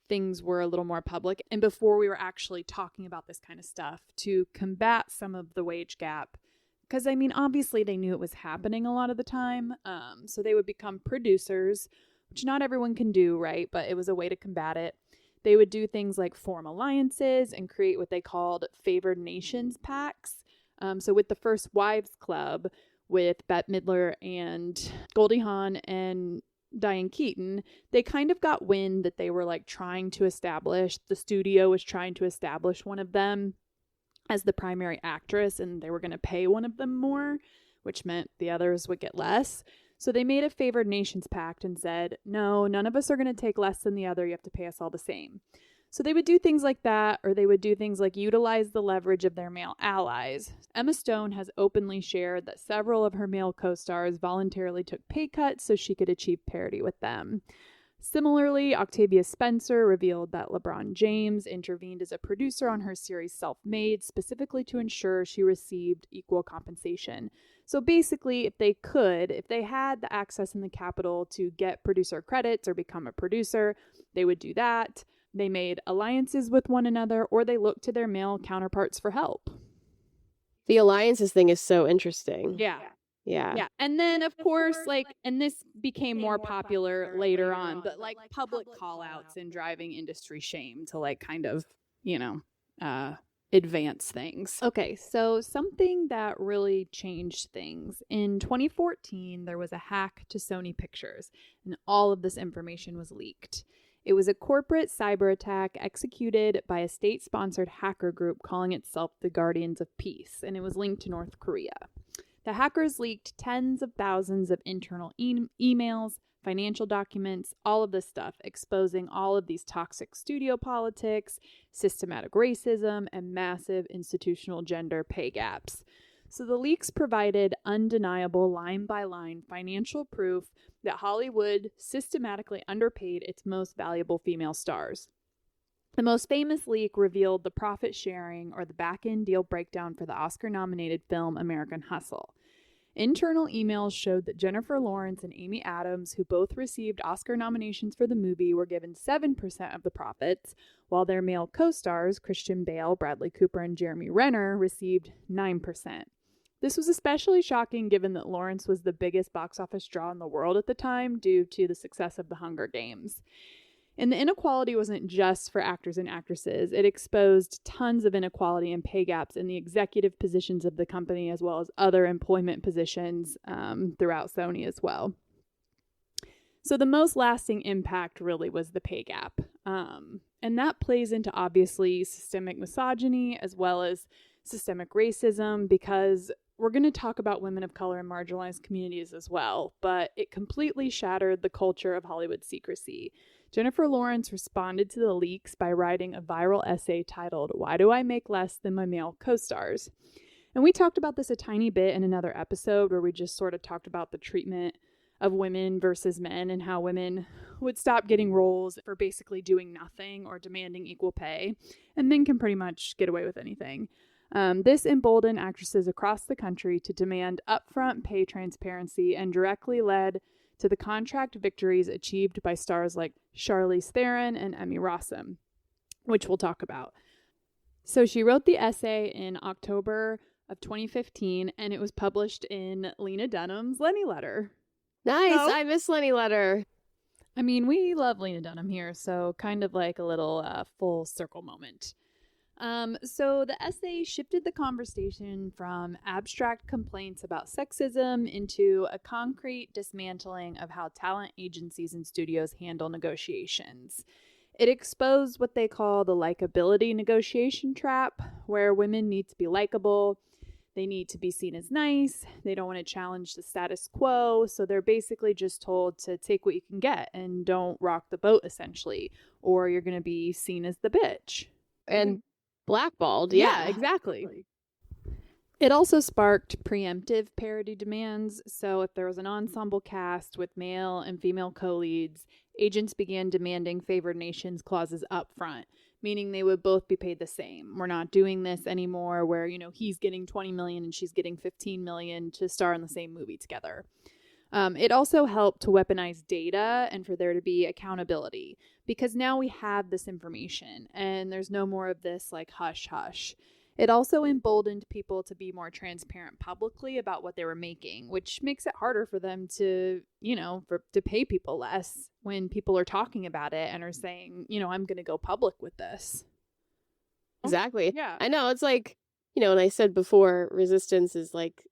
things were a little more public and before we were actually talking about this kind of stuff to combat some of the wage gap. Because, I mean, obviously they knew it was happening a lot of the time. So they would become producers, which not everyone can do, right? But it was a way to combat it. They would do things like form alliances and create what they called favored nations pacts. So with the First Wives Club, with Bette Midler and Goldie Hawn and Diane Keaton, they kind of got wind that they were like trying to establish, the studio was trying to establish one of them as the primary actress, and they were going to pay one of them more, which meant the others would get less. So they made a favored nations pact and said, no, none of us are going to take less than the other. You have to pay us all the same. So they would do things like that, or they would do things like utilize the leverage of their male allies. Emma Stone has openly shared that several of her male co-stars voluntarily took pay cuts so she could achieve parity with them. Similarly, Octavia Spencer revealed that LeBron James intervened as a producer on her series Self-Made, specifically to ensure she received equal compensation. So basically, if they had the access and the capital to get producer credits or become a producer, they would do that. They made alliances with one another, or they looked to their male counterparts for help. The alliances thing is so interesting. Yeah. Yeah. And then, of course, and this became more popular later on, but public call outs and driving industry shame to kind of, advance things. Okay, so something that really changed things. In 2014, there was a hack to Sony Pictures, and all of this information was leaked. It was a corporate cyber attack executed by a state-sponsored hacker group calling itself the Guardians of Peace, and it was linked to North Korea. The hackers leaked tens of thousands of internal emails, financial documents, all of this stuff, exposing all of these toxic studio politics, systematic racism, and massive institutional gender pay gaps. So the leaks provided undeniable line-by-line financial proof that Hollywood systematically underpaid its most valuable female stars. The most famous leak revealed the profit sharing or the back-end deal breakdown for the Oscar-nominated film American Hustle. Internal emails showed that Jennifer Lawrence and Amy Adams, who both received Oscar nominations for the movie, were given 7% of the profits, while their male co-stars, Christian Bale, Bradley Cooper, and Jeremy Renner, received 9%. This was especially shocking given that Lawrence was the biggest box office draw in the world at the time due to the success of The Hunger Games. And the inequality wasn't just for actors and actresses. It exposed tons of inequality and pay gaps in the executive positions of the company as well as other employment positions throughout Sony as well. So the most lasting impact really was the pay gap. And that plays into obviously systemic misogyny as well as systemic racism, because we're going to talk about women of color and marginalized communities as well, but it completely shattered the culture of Hollywood secrecy. Jennifer Lawrence responded to the leaks by writing a viral essay titled, "Why Do I Make Less Than My Male Co-Stars?" And we talked about this a tiny bit in another episode where we just sort of talked about the treatment of women versus men and how women would stop getting roles for basically doing nothing or demanding equal pay, and men can pretty much get away with anything. This emboldened actresses across the country to demand upfront pay transparency and directly led to the contract victories achieved by stars like Charlize Theron and Emmy Rossum, which we'll talk about. So she wrote the essay in October of 2015, and it was published in Lena Dunham's Lenny Letter. Nice. Oh. I miss Lenny Letter. I mean, we love Lena Dunham here, so kind of like a little full circle moment. So the essay shifted the conversation from abstract complaints about sexism into a concrete dismantling of how talent agencies and studios handle negotiations. It exposed what they call the likability negotiation trap, where women need to be likable, they need to be seen as nice, they don't want to challenge the status quo, so they're basically just told to take what you can get and don't rock the boat, essentially, or you're going to be seen as the bitch. And blackballed. Yeah, exactly. It also sparked preemptive parody demands. So if there was an ensemble cast with male and female co-leads, agents began demanding favored nations clauses up front, meaning they would both be paid the same. We're not doing this anymore where, he's getting $20 million and she's getting $15 million to star in the same movie together. It also helped to weaponize data and for there to be accountability, because now we have this information and there's no more of this like hush hush. It also emboldened people to be more transparent publicly about what they were making, which makes it harder for them to, to pay people less when people are talking about it and are saying, I'm going to go public with this. Exactly. Yeah. I know. It's like, and I said before, resistance is like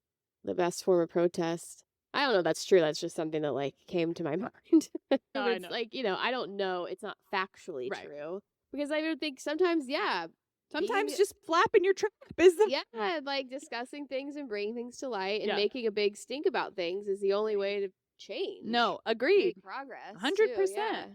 the best form of protest. I don't know if that's true. That's just something that like came to my mind. No, I It's know. like, I don't know. It's not factually Right. true. Because I would think sometimes, Sometimes being- just flapping your trap is the yeah, like discussing things and bringing things to light and Yeah. making a big stink about things is the only way to change. No, agreed. Make progress. 100%. Yeah.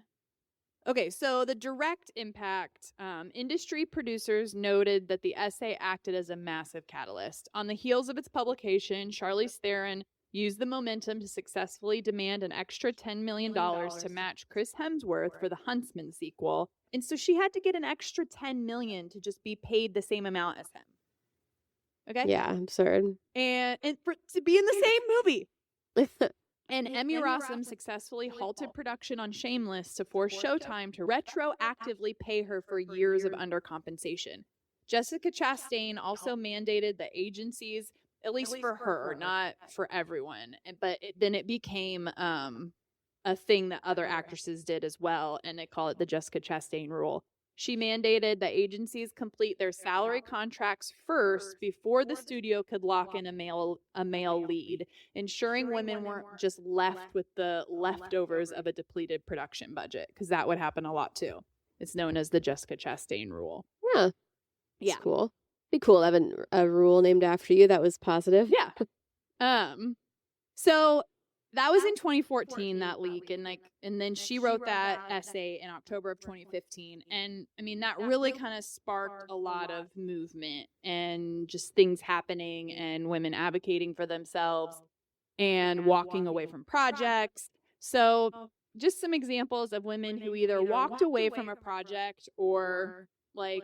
Okay, so the direct impact, industry producers noted that the essay acted as a massive catalyst. On the heels of its publication, Charlize Theron used the momentum to successfully demand an extra $10 million to match Chris Hemsworth for the Huntsman sequel. And so she had to get an extra $10 million to just be paid the same amount as him. Okay? Yeah, absurd. And to be in the same movie. And Emmy Rossum successfully halted production on Shameless to force Showtime to retroactively pay her for years of undercompensation. Jessica Chastain also mandated that agencies, at least for her, not for everyone, but then it became a thing that other actresses did as well, and they call it the Jessica Chastain rule. She mandated that agencies complete their salary contracts first before the studio could lock in a male lead, ensuring women weren't just left with the leftovers of a depleted production budget, because that would happen a lot too. It's known as the Jessica Chastain rule. Yeah. Yeah. It's cool. Be cool to have a rule named after you that was positive. Yeah. So that was in 2014, that leak, and then she wrote that essay in October of 2015, and I mean that really kind of sparked a lot of movement and just things happening and women advocating for themselves and walking away from projects. So just some examples of women who either walked away from a project or like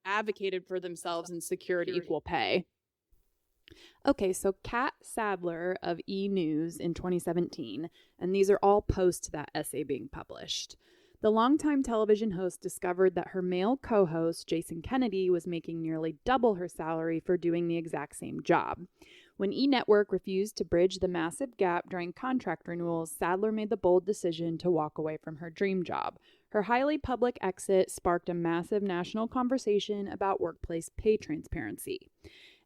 advocated for themselves and secured equal pay. Okay, so Kat Sadler of E! News in 2017, and these are all post to that essay being published. The longtime television host discovered that her male co-host, Jason Kennedy, was making nearly double her salary for doing the exact same job. When E! Network refused to bridge the massive gap during contract renewals, Sadler made the bold decision to walk away from her dream job. Her highly public exit sparked a massive national conversation about workplace pay transparency.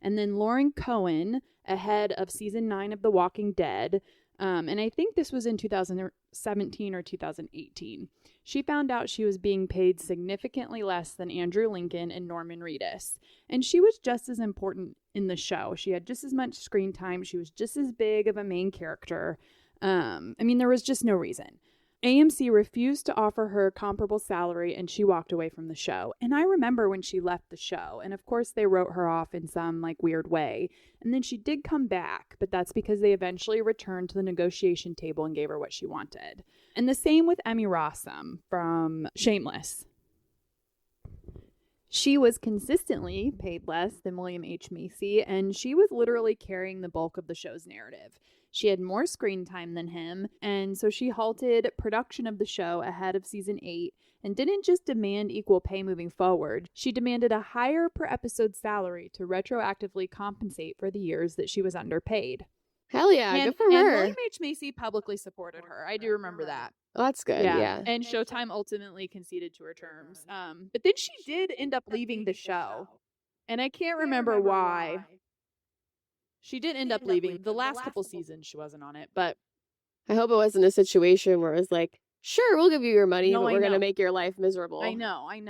And then Lauren Cohen, ahead of season 9 of The Walking Dead, and I think this was in 2017 or 2018, she found out she was being paid significantly less than Andrew Lincoln and Norman Reedus. And she was just as important in the show. She had just as much screen time. She was just as big of a main character. There was just no reason. AMC refused to offer her a comparable salary, and she walked away from the show. And I remember when she left the show, and of course they wrote her off in some weird way. And then she did come back, but that's because they eventually returned to the negotiation table and gave her what she wanted. And the same with Emmy Rossum from Shameless. She was consistently paid less than William H. Macy, and she was literally carrying the bulk of the show's narrative. She had more screen time than him, and so she halted production of the show ahead of season 8 and didn't just demand equal pay moving forward. She demanded a higher per episode salary to retroactively compensate for the years that she was underpaid. Hell yeah, And good for her. William H. Macy publicly supported her. I do remember that. Oh, that's good. Yeah. And Showtime ultimately conceded to her terms. But then she did end up leaving the show. And I can't remember why. She did end up leaving. The last couple seasons she wasn't on it, but I hope it wasn't a situation where it was like, sure, we'll give you your money, No, but I we're going to know. make your life miserable. I know. I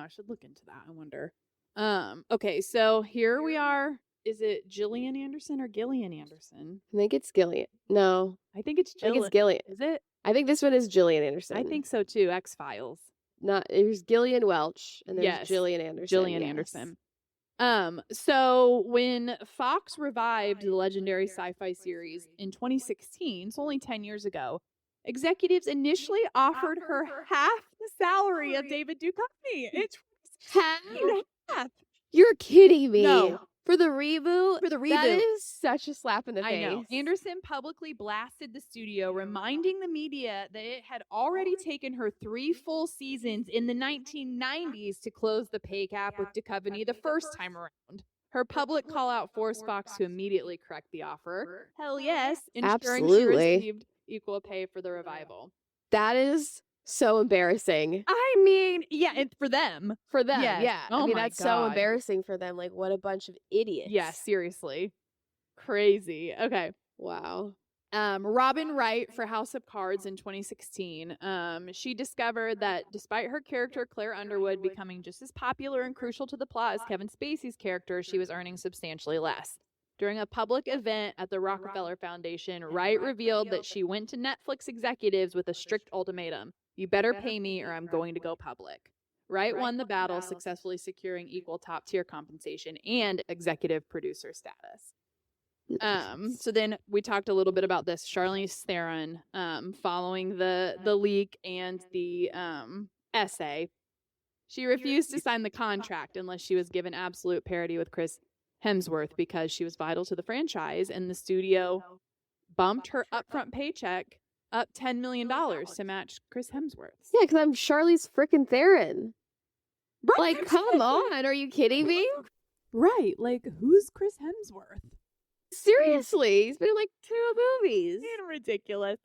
should look into that. I wonder. Okay, so here we are. Is it Gillian Anderson or Gillian Anderson? I think it's Gillian. No, I think it's I think Gillian. it's Gillian. Is it? I think this one is Gillian Anderson. I think so too. X-Files. There's Gillian Welch and there's Yes. Gillian Anderson. Gillian yes. Anderson. So when Fox revived the legendary sci-fi series in 2016, so only 10 years ago, executives initially offered her half the salary of David Duchovny. It's Half? half. You're kidding me. No, For the reboot? For the That reboot. is such a slap in the I face. know. Anderson publicly blasted the studio, reminding the media that it had already taken her 3 full seasons in the 1990s to close the pay gap with Duchovny the first time around. Her public call out forced Fox to immediately correct the offer. Hell yes, ensuring she Absolutely. received equal pay for the revival. That is so embarrassing. I mean, yeah, for them. For them, Yes. yeah. Oh I mean, my that's so God. embarrassing for them. Like, what a bunch of idiots. Yeah, seriously. Crazy. Okay. Wow. Robin Wright for House of Cards in 2016. She discovered that despite her character Claire Underwood becoming just as popular and crucial to the plot as Kevin Spacey's character, she was earning substantially less. During a public event at the Rockefeller Foundation, Wright revealed that she went to Netflix executives with a strict ultimatum: "You better pay me or I'm going to go public." Wright won the battle, successfully securing equal top-tier compensation and executive producer status. So then we talked a little bit about this. Charlize Theron, following the leak and the essay, she refused to sign the contract unless she was given absolute parity with Chris Hemsworth because she was vital to the franchise, and the studio bumped her upfront paycheck up $10 million to match Chris Hemsworth's. Yeah, because I'm Charlize frickin' Theron. Right. Like, come on. Are you kidding me? Right. Like, who's Chris Hemsworth? Seriously. He's been in like 2 movies. Ridiculous.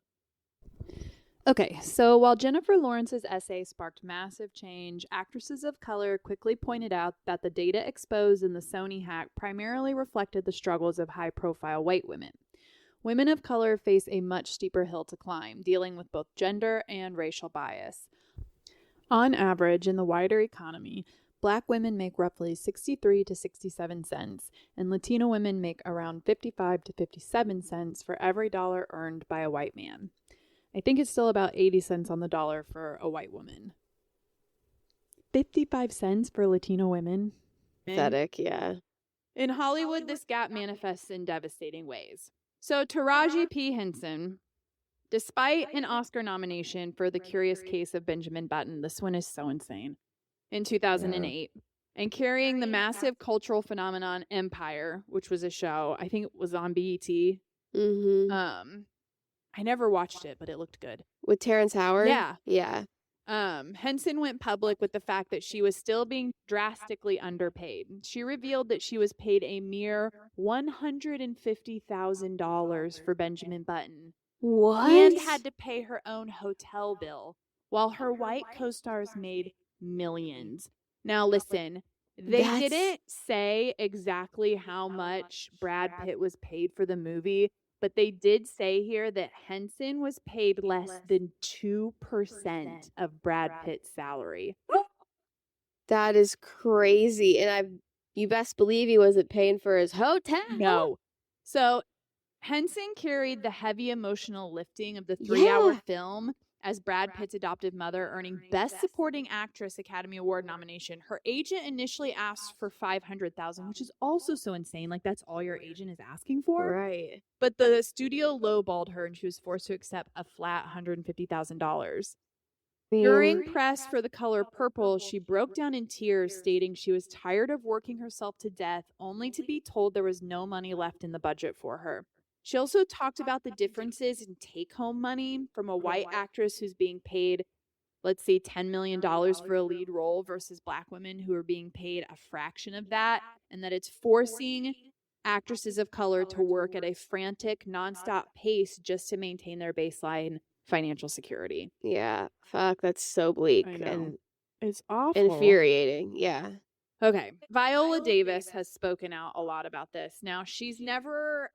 Okay, so while Jennifer Lawrence's essay sparked massive change, actresses of color quickly pointed out that the data exposed in the Sony hack primarily reflected the struggles of high-profile white women. Women of color face a much steeper hill to climb, dealing with both gender and racial bias. On average, in the wider economy, Black women make roughly 63 to 67 cents, and Latino women make around 55 to 57 cents for every dollar earned by a white man. I think it's still about 80 cents on the dollar for a white woman. 55 cents for Latino women? Pathetic, yeah. In Hollywood, this gap manifests in devastating ways. So Taraji P. Henson, despite an Oscar nomination for The Curious Case of Benjamin Button, this one is so insane, in 2008, and carrying the massive cultural phenomenon Empire, which was a show, I think it was on BET. Mm-hmm. I never watched it, but it looked good. With Terrence Howard? Yeah. Yeah. Henson went public with the fact that she was still being drastically underpaid. She revealed that she was paid a mere $150,000 for Benjamin Button. What? And had to pay her own hotel bill, while her white co-stars made millions. Now listen, they didn't say exactly how much Brad Pitt was paid for the movie, but they did say here that Henson was paid less than 2% of Brad Pitt's salary. That is crazy. And you best believe he wasn't paying for his hotel. No. So Henson carried the heavy emotional lifting of the 3-hour film as Brad Pitt's adopted mother, earning Best Supporting Actress Academy Award nomination. Her agent initially asked for $500,000, which is also so insane. Like, that's all your agent is asking for? Right. But the studio lowballed her, and she was forced to accept a flat $150,000. During press for The Color Purple, she broke down in tears, stating she was tired of working herself to death, only to be told there was no money left in the budget for her. She also talked about the differences in take-home money from a white actress who's being paid, let's say, $10 million for a lead role versus Black women who are being paid a fraction of that, and that it's forcing actresses of color to work at a frantic, nonstop pace just to maintain their baseline financial security. Yeah. Fuck, that's so bleak I know. and It's awful. infuriating. Yeah. Okay. Viola Davis has spoken out a lot about this. Now, she's never,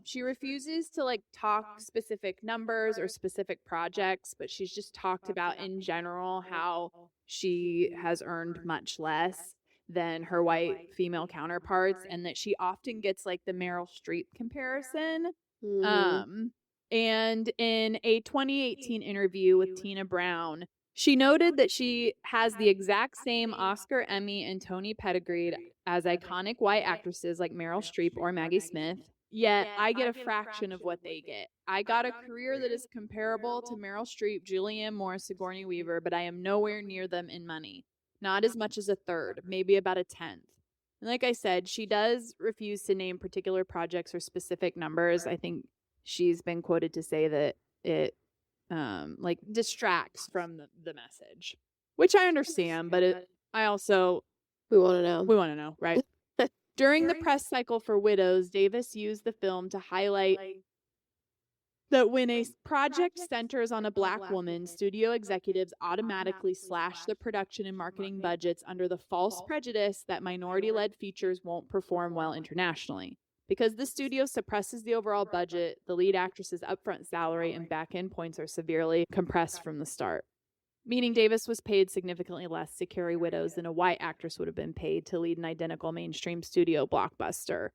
she refuses to like talk specific numbers or specific projects, but she's just talked about in general how she has earned much less than her white female counterparts, and that she often gets like the Meryl Streep comparison. Mhm. And in a 2018 interview with Tina Brown, she noted that she has the exact same Oscar, Emmy, and Tony pedigree as iconic white actresses like Meryl Streep or Maggie Smith, yet I get a fraction of what they get. I got a career that is comparable to Meryl Streep, Julianne Moore, Sigourney Weaver, but I am nowhere near them in money. Not as much as a third, maybe about a tenth. And like I said, she does refuse to name particular projects or specific numbers. I think she's been quoted to say that it like distracts from the message, which I understand, but we want to know, right? During the press cycle for Widows, Davis used the film to highlight that when a project centers on a Black woman, studio executives automatically slash the production and marketing budgets under the false prejudice that minority-led features won't perform well internationally. Because the studio suppresses the overall budget, the lead actress's upfront salary and back-end points are severely compressed from the start. Meaning Davis was paid significantly less to carry Widows than a white actress would have been paid to lead an identical mainstream studio blockbuster.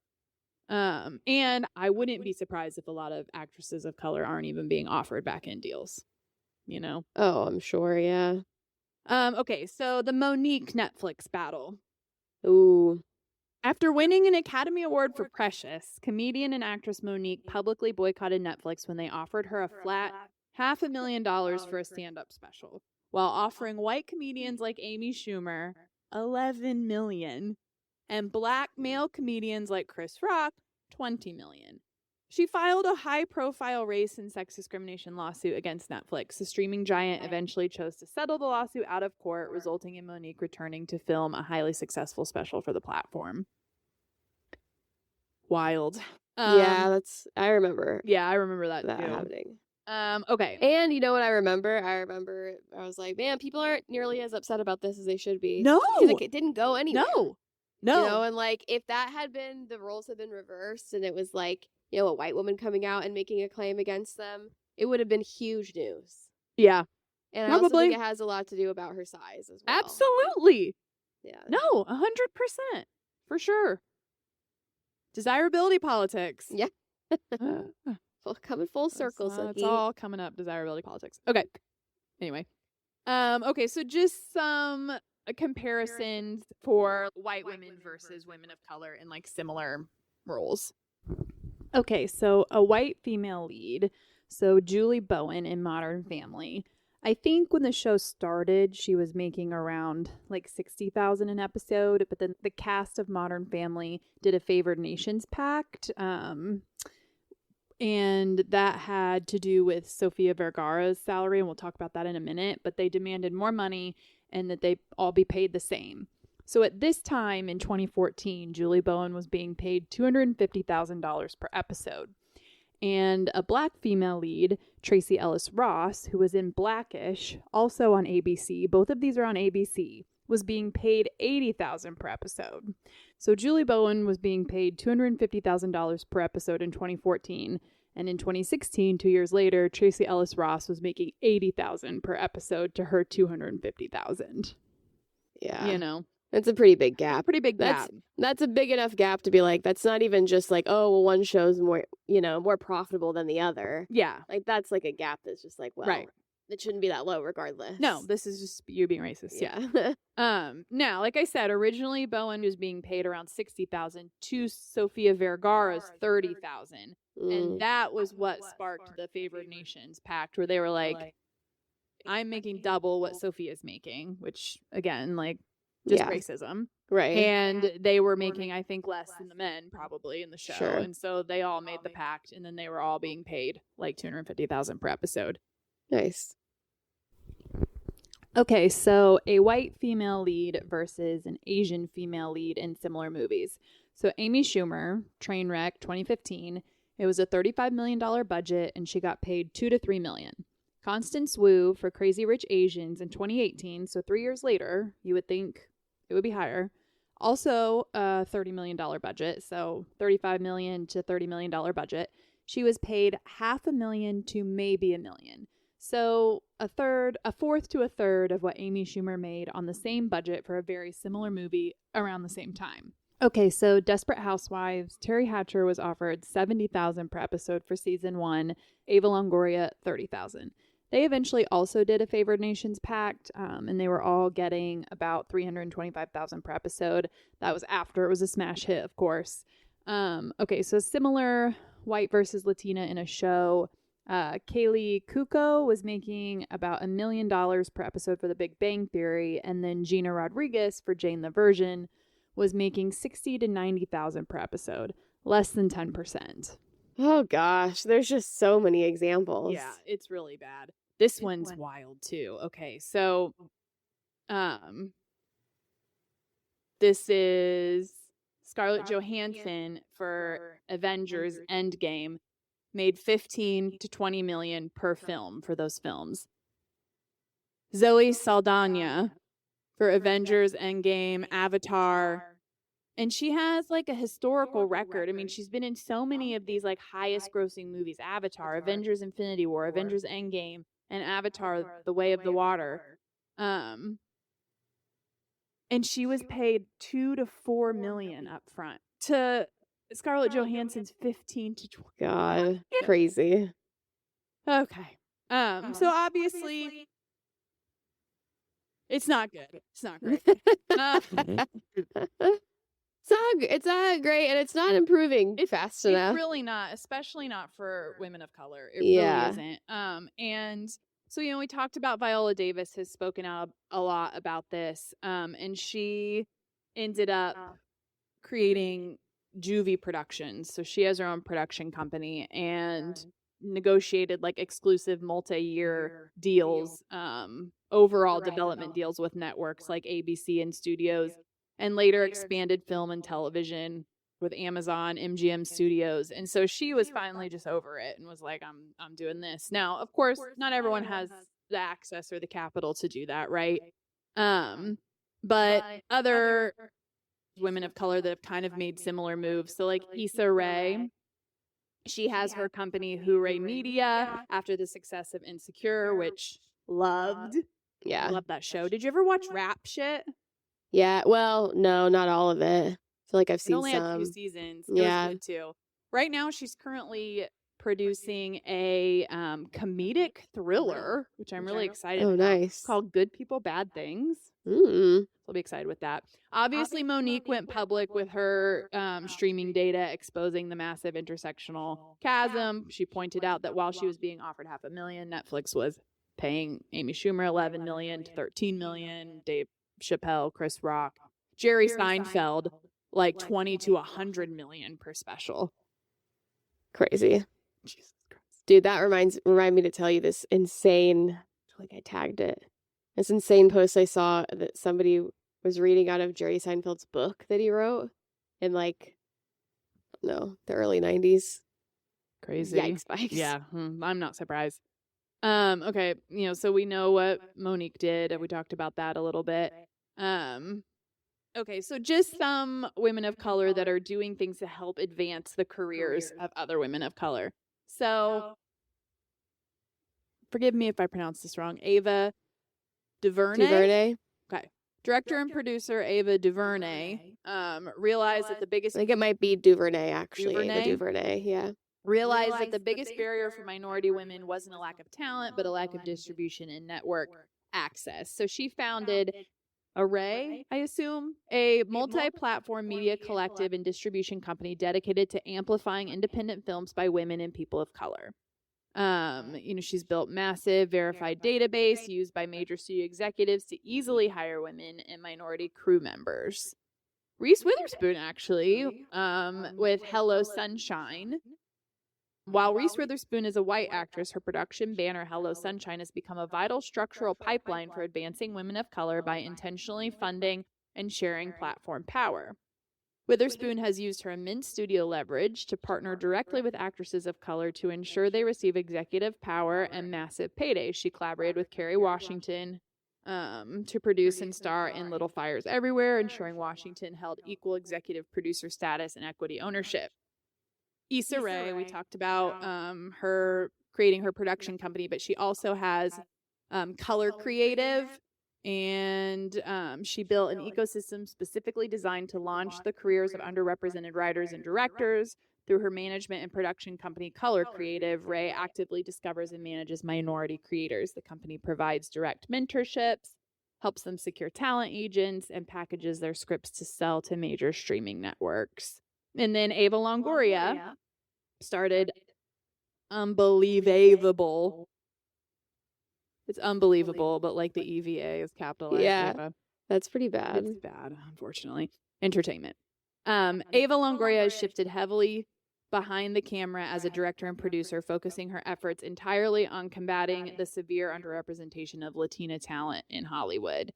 And I wouldn't be surprised if a lot of actresses of color aren't even being offered back-end deals, you know? Oh, I'm sure, yeah. Okay, so the Monique Netflix battle. Ooh. After winning an Academy Award for Precious, comedian and actress Monique publicly boycotted Netflix when they offered her a flat $500,000 for a stand-up special, while offering white comedians like Amy Schumer $11 million and black male comedians like Chris Rock $20 million. She filed a high-profile race and sex discrimination lawsuit against Netflix. The streaming giant eventually chose to settle the lawsuit out of court, resulting in Monique returning to film a highly successful special for the platform. Wild. Yeah, I remember Yeah, I remember that too. happening. Okay. And you know what I remember? I was like, man, people aren't nearly as upset about this as they should be. No. 'Cause, like, it didn't go anywhere. No. You know, and like if that had been the roles had been reversed and it was like, you know, a white woman coming out and making a claim against them, it would have been huge news. Yeah. And I also think it has a lot to do about her size as well. Absolutely. Yeah. No, 100%. For sure. Desirability politics. Yeah. Coming full circle. It's all coming up. Desirability politics. Okay. Anyway. Okay, so just some comparisons for white women versus women of color in like similar roles. Okay, so a white female lead. So Julie Bowen in Modern Family. I think when the show started, she was making around like $60,000 an episode, but then the cast of Modern Family did a Favored Nations pact, and that had to do with Sofia Vergara's salary, and we'll talk about that in a minute, but they demanded more money and that they all be paid the same. So at this time in 2014, Julie Bowen was being paid $250,000 per episode. And a black female lead, Tracee Ellis Ross, who was in Blackish, also on ABC, both of these are on ABC, was being paid $80,000 per episode. So Julie Bowen was being paid $250,000 per episode in 2014. And in 2016, 2 years later, Tracee Ellis Ross was making $80,000 per episode to her $250,000. Yeah. You know, it's a pretty big gap. Pretty big gap. That's a big enough gap to be like, that's not even just like, oh, well, one show's more, you know, more profitable than the other. Yeah. Like, that's like a gap that's just like, well, Right. It shouldn't be that low regardless. No, this is just you being racist. Yeah. Now, like I said, originally Bowen was being paid around $60,000 to Sofia Vergara's $30,000. And that was what sparked the Favored Nations pact, where they were like, I'm making double what Sophia's making, which again, like, just racism. Right. And they were making, I think, less than the men probably in the show. Sure. And so they all made the pact, and then they were all being paid like $250,000 per episode. Nice. Okay, so a white female lead versus an Asian female lead in similar movies. So Amy Schumer, Trainwreck, 2015. It was a $35 million budget, and she got paid $2 to $3 million. Constance Wu for Crazy Rich Asians in 2018, so 3 years later, you would think it would be higher. Also a $30 million budget, so $35 million to $30 million budget. She was paid $500,000 to maybe $1 million. So a fourth to a third of what Amy Schumer made on the same budget for a very similar movie around the same time. Okay, so Desperate Housewives, Terry Hatcher was offered $70,000 per episode for season 1, Ava Longoria $30,000. They eventually also did a Favored Nations pact, and they were all getting about $325,000 per episode. That was after it was a smash hit, of course. Okay, so similar white versus Latina in a show. Kaylee Kuko was making about $1 million per episode for The Big Bang Theory, and then Gina Rodriguez for Jane the Virgin was making 60 to 90,000 per episode, less than 10%. Oh gosh, there's just so many examples. Yeah, it's really bad. This one's wild too. Okay, so this is Scarlett Johansson for Avengers Endgame made 15 to 20 million per film for those films. Zoe Saldana for Avengers Endgame, Avatar, and she has like a historical record. I mean, she's been in so many of these like highest grossing movies: Avatar, Avengers Infinity War, Avengers Endgame, and Avatar The Way of the Water. And she was paid 2 to 4 million up front to Scarlett Johansson's 15 to 20. God, crazy. Okay. So obviously it's not good. It's not great. It's not great, and it's not improving fast enough. It's really not, especially not for women of color. It Yeah. really isn't. And so, we talked about Viola Davis has spoken out a lot about this. And she ended up creating Juvie Productions. So she has her own production company and negotiated like exclusive multi-year deals, overall development deals with networks like ABC and studios, and later expanded film and television with Amazon, MGM Studios. And so she was finally just over it and was like, I'm doing this. Now, of course, not everyone has the access or the capital to do that, right? But other women of color that have kind of made similar moves. So like Issa Rae, she has her company Hooray Media after the success of Insecure, which loved. Yeah. I love that show. Did you ever watch Rap Shit? Yeah. Well, no, not all of it. I feel like I've seen It only some. had 2 seasons. It Yeah. was good too. Right now, she's currently producing a comedic thriller, which I'm really excited Oh, about. nice. It's called Good People, Bad Things. Mm. I'll be excited with that. Obviously, Monique went public with her streaming data exposing the massive intersectional chasm. She pointed out that while she was being offered $500,000, Netflix was paying Amy Schumer $11 million to $13 million, Dave Chappelle, Chris Rock, Jerry Seinfeld, like 20 to 100 million per special. Crazy. Jesus Christ. Dude, that remind me to tell you this insane, like I tagged it. This insane post I saw that somebody was reading out of Jerry Seinfeld's book that he wrote in like, the early 90s. Crazy. Yikes spikes. Yeah, I'm not surprised. Okay, so we know what Monique did, and we talked about that a little bit. Okay, so just some women of color that are doing things to help advance the careers of other women of color. So, forgive me if I pronounce this wrong. Ava DuVernay. Okay. Director and producer Ava DuVernay realized that the biggest I think it might be Duvernay, actually. Duvernay? The Duvernay, yeah. realized that the biggest barrier for minority women wasn't a lack of talent, but a lack of distribution and network access. So she founded Array, I assume, a multi-platform media collective and distribution company dedicated to amplifying independent films by women and people of color. She's built massive verified database used by major studio executives to easily hire women and minority crew members. Reese Witherspoon, actually, with Hello Sunshine. While Reese Witherspoon is a white actress, her production banner Hello Sunshine has become a vital structural pipeline for advancing women of color by intentionally funding and sharing platform power. Witherspoon has used her immense studio leverage to partner directly with actresses of color to ensure they receive executive power and massive paydays. She collaborated with Kerry Washington to produce and star in Little Fires Everywhere, ensuring Washington held equal executive producer status and equity ownership. Issa Rae, we talked about her creating her production company, but she also has Color Creative, and she built an ecosystem specifically designed to launch the careers of underrepresented writers and directors. Through her management and production company, Color Creative, Rae actively discovers and manages minority creators. The company provides direct mentorships, helps them secure talent agents, and packages their scripts to sell to major streaming networks. And then Ava Longoria started Unbelievable. It's unbelievable, but like the EVA is capitalized. Yeah, Ava. that's pretty bad. It's bad, unfortunately. entertainment. Ava Longoria has shifted heavily behind the camera as a director and producer, focusing her efforts entirely on combating the severe underrepresentation of Latina talent in Hollywood.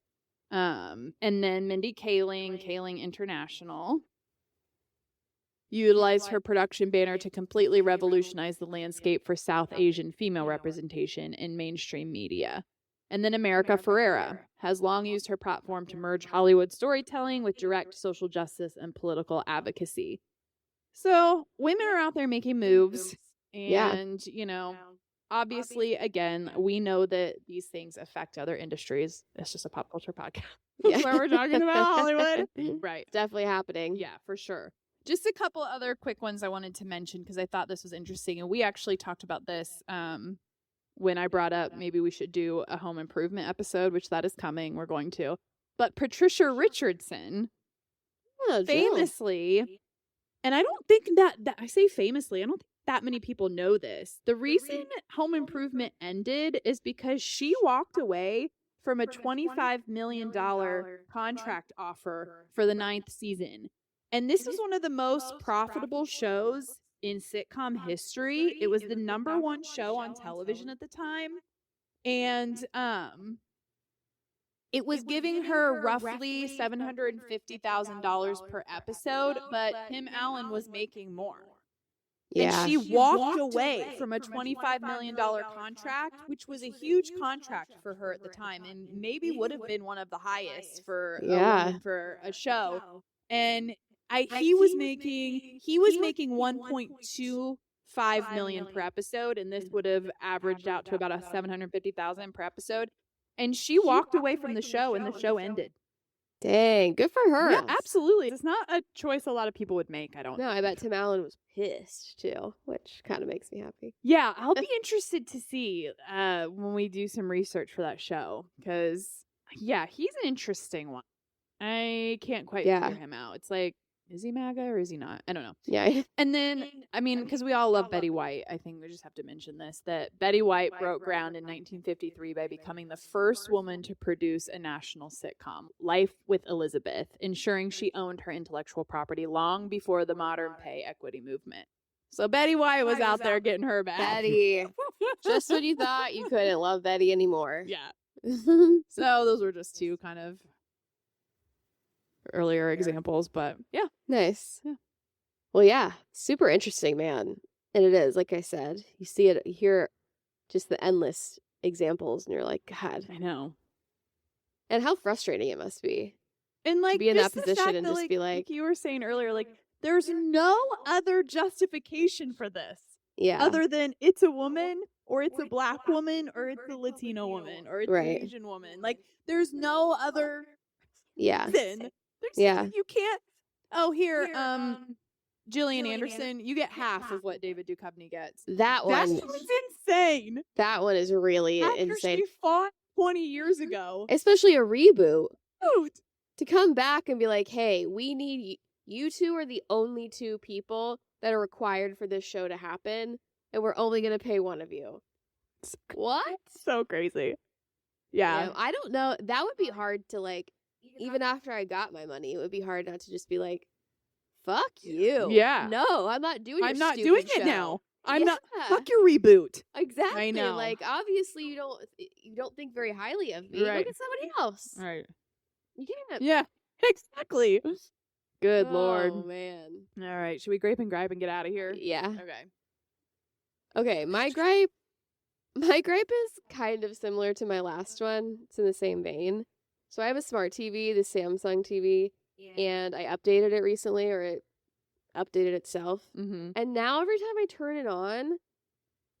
And then Mindy Kaling International, utilized her production banner to completely revolutionize the landscape for South Asian female representation in mainstream media. And then America Ferrera has long used her platform to merge Hollywood storytelling with direct social justice and political advocacy. So women are out there making moves. And, obviously, again, we know that these things affect other industries. It's just a pop culture podcast. Yeah. Where we're talking about Hollywood. Right. Definitely happening. Yeah, for sure. Just a couple other quick ones I wanted to mention because I thought this was interesting. And we actually talked about this when I brought up maybe we should do a home improvement episode, which that is coming. We're going to. But Patricia Richardson famously, and I don't think that I say famously, I don't think that many people know this. The reason home improvement ended is because she walked away from a $25 million contract offer for the 9th season. And this was one of the most profitable shows in sitcom history. It was the #1 show on television at the time. And it was giving her roughly $750,000 per episode, but Tim Allen was making more. Yeah. And she walked away from a $25 million contract, which was a huge contract for her at the time, and maybe would have been one of the highest for a show. And he was making $1.25 million per episode, and this would have averaged out to about a $750,000 per episode. And she walked away from the show, and the show ended. Dang, good for her. Yeah, absolutely. It's not a choice a lot of people would make, I don't No, think. I bet Tim Allen was pissed too, which kind of makes me happy. Yeah, I'll be interested to see when we do some research for that show, because, yeah, he's an interesting one. I can't quite figure him out. It's like, is he MAGA or is he not? I don't know. Yeah. And then, I mean, because we all love Betty White, I think we just have to mention this, that Betty White broke ground in 1953 by becoming the first woman to produce a national sitcom, Life with Elizabeth, ensuring she owned her intellectual property long before the modern pay equity movement. So Betty White was out there getting her back. Betty. Just when you thought you couldn't love Betty anymore. Yeah. So those were just two kind of earlier examples, but yeah. Nice. Yeah. Well, yeah, super interesting, man. And it is, like I said, you see it, you hear just the endless examples, and you're like, God. I know. And how frustrating it must be. And like to be in that the position fact and that, just be like you were saying earlier, like there's no other justification for this. Yeah. Other than it's a woman, or it's a black woman, or it's a Latino woman, or it's an Asian woman. Like there's no other reason. You can't. Oh, here, Gillian Anderson, you get half of what David Duchovny gets. That was insane. That one is really After insane. She fought 20 years ago. Especially a reboot. Dude. To come back and be like, hey, we need you two are the only two people that are required for this show to happen, and we're only going to pay one of you. What? So crazy. Yeah. I don't know. That would be hard to like, even after I got my money, it would be hard not to just be like, fuck you. Yeah. No, I'm not doing I'm your not stupid doing show. it now. I'm not. Yeah. Fuck your reboot. Exactly. I know. Like, obviously you don't think very highly of me. Right. Look at somebody else. Right. You can't. Yeah. Exactly. Good Lord. Oh, man. All right. Should we grape and gripe and get out of here? Yeah. Okay. Okay, my gripe is kind of similar to my last one. It's in the same vein. So I have a smart TV, the Samsung TV, and I updated it recently, or it updated itself. Mm-hmm. And now every time I turn it on,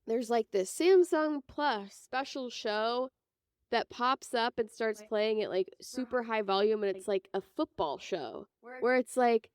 there's like this Samsung Plus special show that pops up and starts playing at like super high volume, and it's like a football show where it's like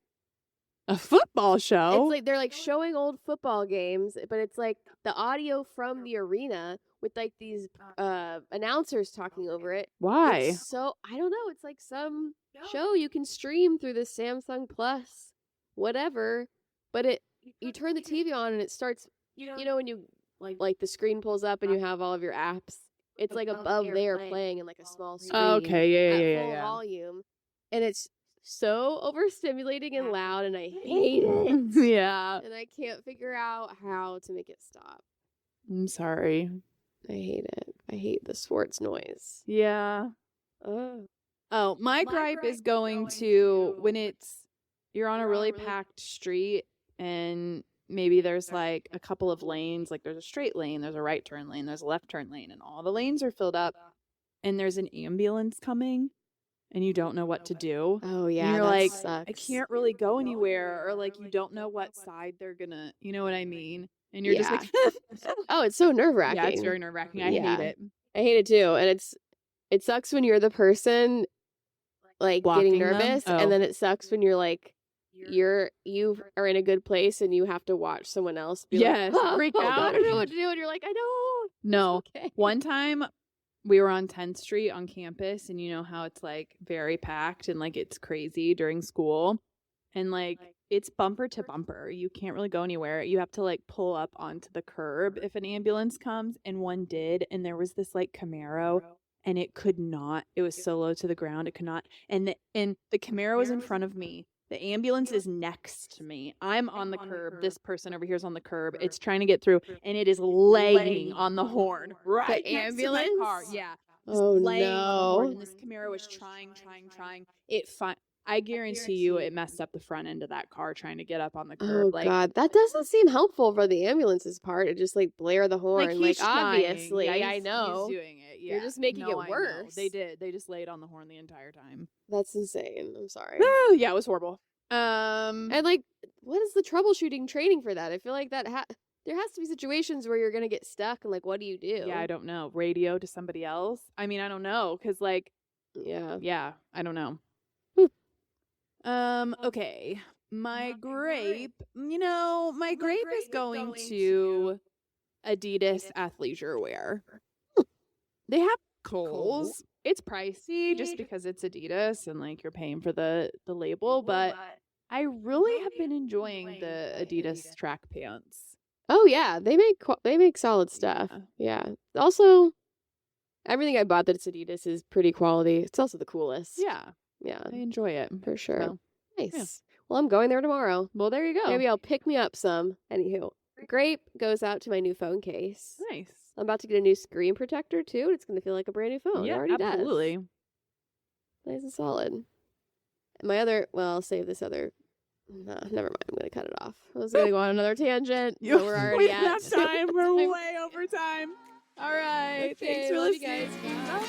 a football show. It's like they're like showing old football games, but it's like the audio from the arena with like these announcers talking over it. Why? So I don't know. It's like some show you can stream through the Samsung Plus, whatever. But you turn the TV on and it starts. You know when you like the screen pulls up and you have all of your apps. It's like above there playing in like a small screen. Oh, okay, at full volume, and it's so overstimulating and loud, and I hate it. Yeah. And I can't figure out how to make it stop. I'm sorry. I hate it. I hate the sports noise. Yeah. Oh. Oh, my gripe is going to when you're on a really packed street and maybe there's like a couple of lanes, like there's a straight lane, there's a right turn lane, there's a left turn lane, and all the lanes are filled up and there's an ambulance coming and you don't know what to do. Oh yeah, And you're that like, sucks. I can't really go anywhere, or like you don't know what side they're gonna, you know what I mean? And you're just like, oh, it's so nerve-wracking. yeah, it's very nerve-wracking. I hate it. I hate it too, and it sucks when you're the person like Blocking getting them? nervous, Oh. and then it sucks when you're like you are in a good place and you have to watch someone else be Yes, like, freak I out. don't know what to do, and you're like, I know. No. Okay. One time we were on 10th Street on campus, and you know how it's like very packed and like it's crazy during school, and like it's bumper to bumper. You can't really go anywhere. You have to like pull up onto the curb if an ambulance comes, and one did, and there was this like Camaro, and it could not. It was so low to the ground, it could not. And the Camaro was in front of me. The ambulance is next to me. I'm on the curb. This person over here is on the curb. It's trying to get through, and it is laying on the horn. Right, The next to my ambulance? car. Yeah. Just Oh, laying on the horn, no. and this Camaro was trying. I guarantee you, it messed up the front end of that car trying to get up on the curb. Oh like, God, that doesn't seem helpful for the ambulance's part. It just like blare the horn. he's Like trying. obviously, Yeah, I know. he's doing it. Yeah. You're just making it I know. worse. They did. They just laid on the horn the entire time. That's insane. I'm sorry. Yeah, it was horrible. And like, what is the troubleshooting training for that? I feel like that there has to be situations where you're gonna get stuck, and like, what do you do? Yeah, I don't know. Radio to somebody else? I mean, I don't know, because like, Yeah. I don't know. Okay. My grape, my grape is going to Adidas athleisure wear. They have Kohl's. It's pricey just because it's Adidas and like you're paying for the label, but I really have been enjoying the Adidas track pants. Oh yeah, they make solid stuff. Yeah. Also, everything I bought that's Adidas is pretty quality. It's also the coolest. Yeah, Yeah, I enjoy it. for sure. So, Nice. yeah. Well, I'm going there tomorrow. Well, there you go. Maybe I'll pick me up some. Anywho, grape goes out to my new phone case. Nice. I'm about to get a new screen protector too. And it's going to feel like a brand new phone. It Yeah, already absolutely. does. Nice and solid. My other, well, I'll save this other. No, never mind. I'm going to cut it off. I was going to go on another tangent. You- But we're already we at don't have time. We're time. way over time. All right. Okay, Thanks for love you listening. guys. Bye.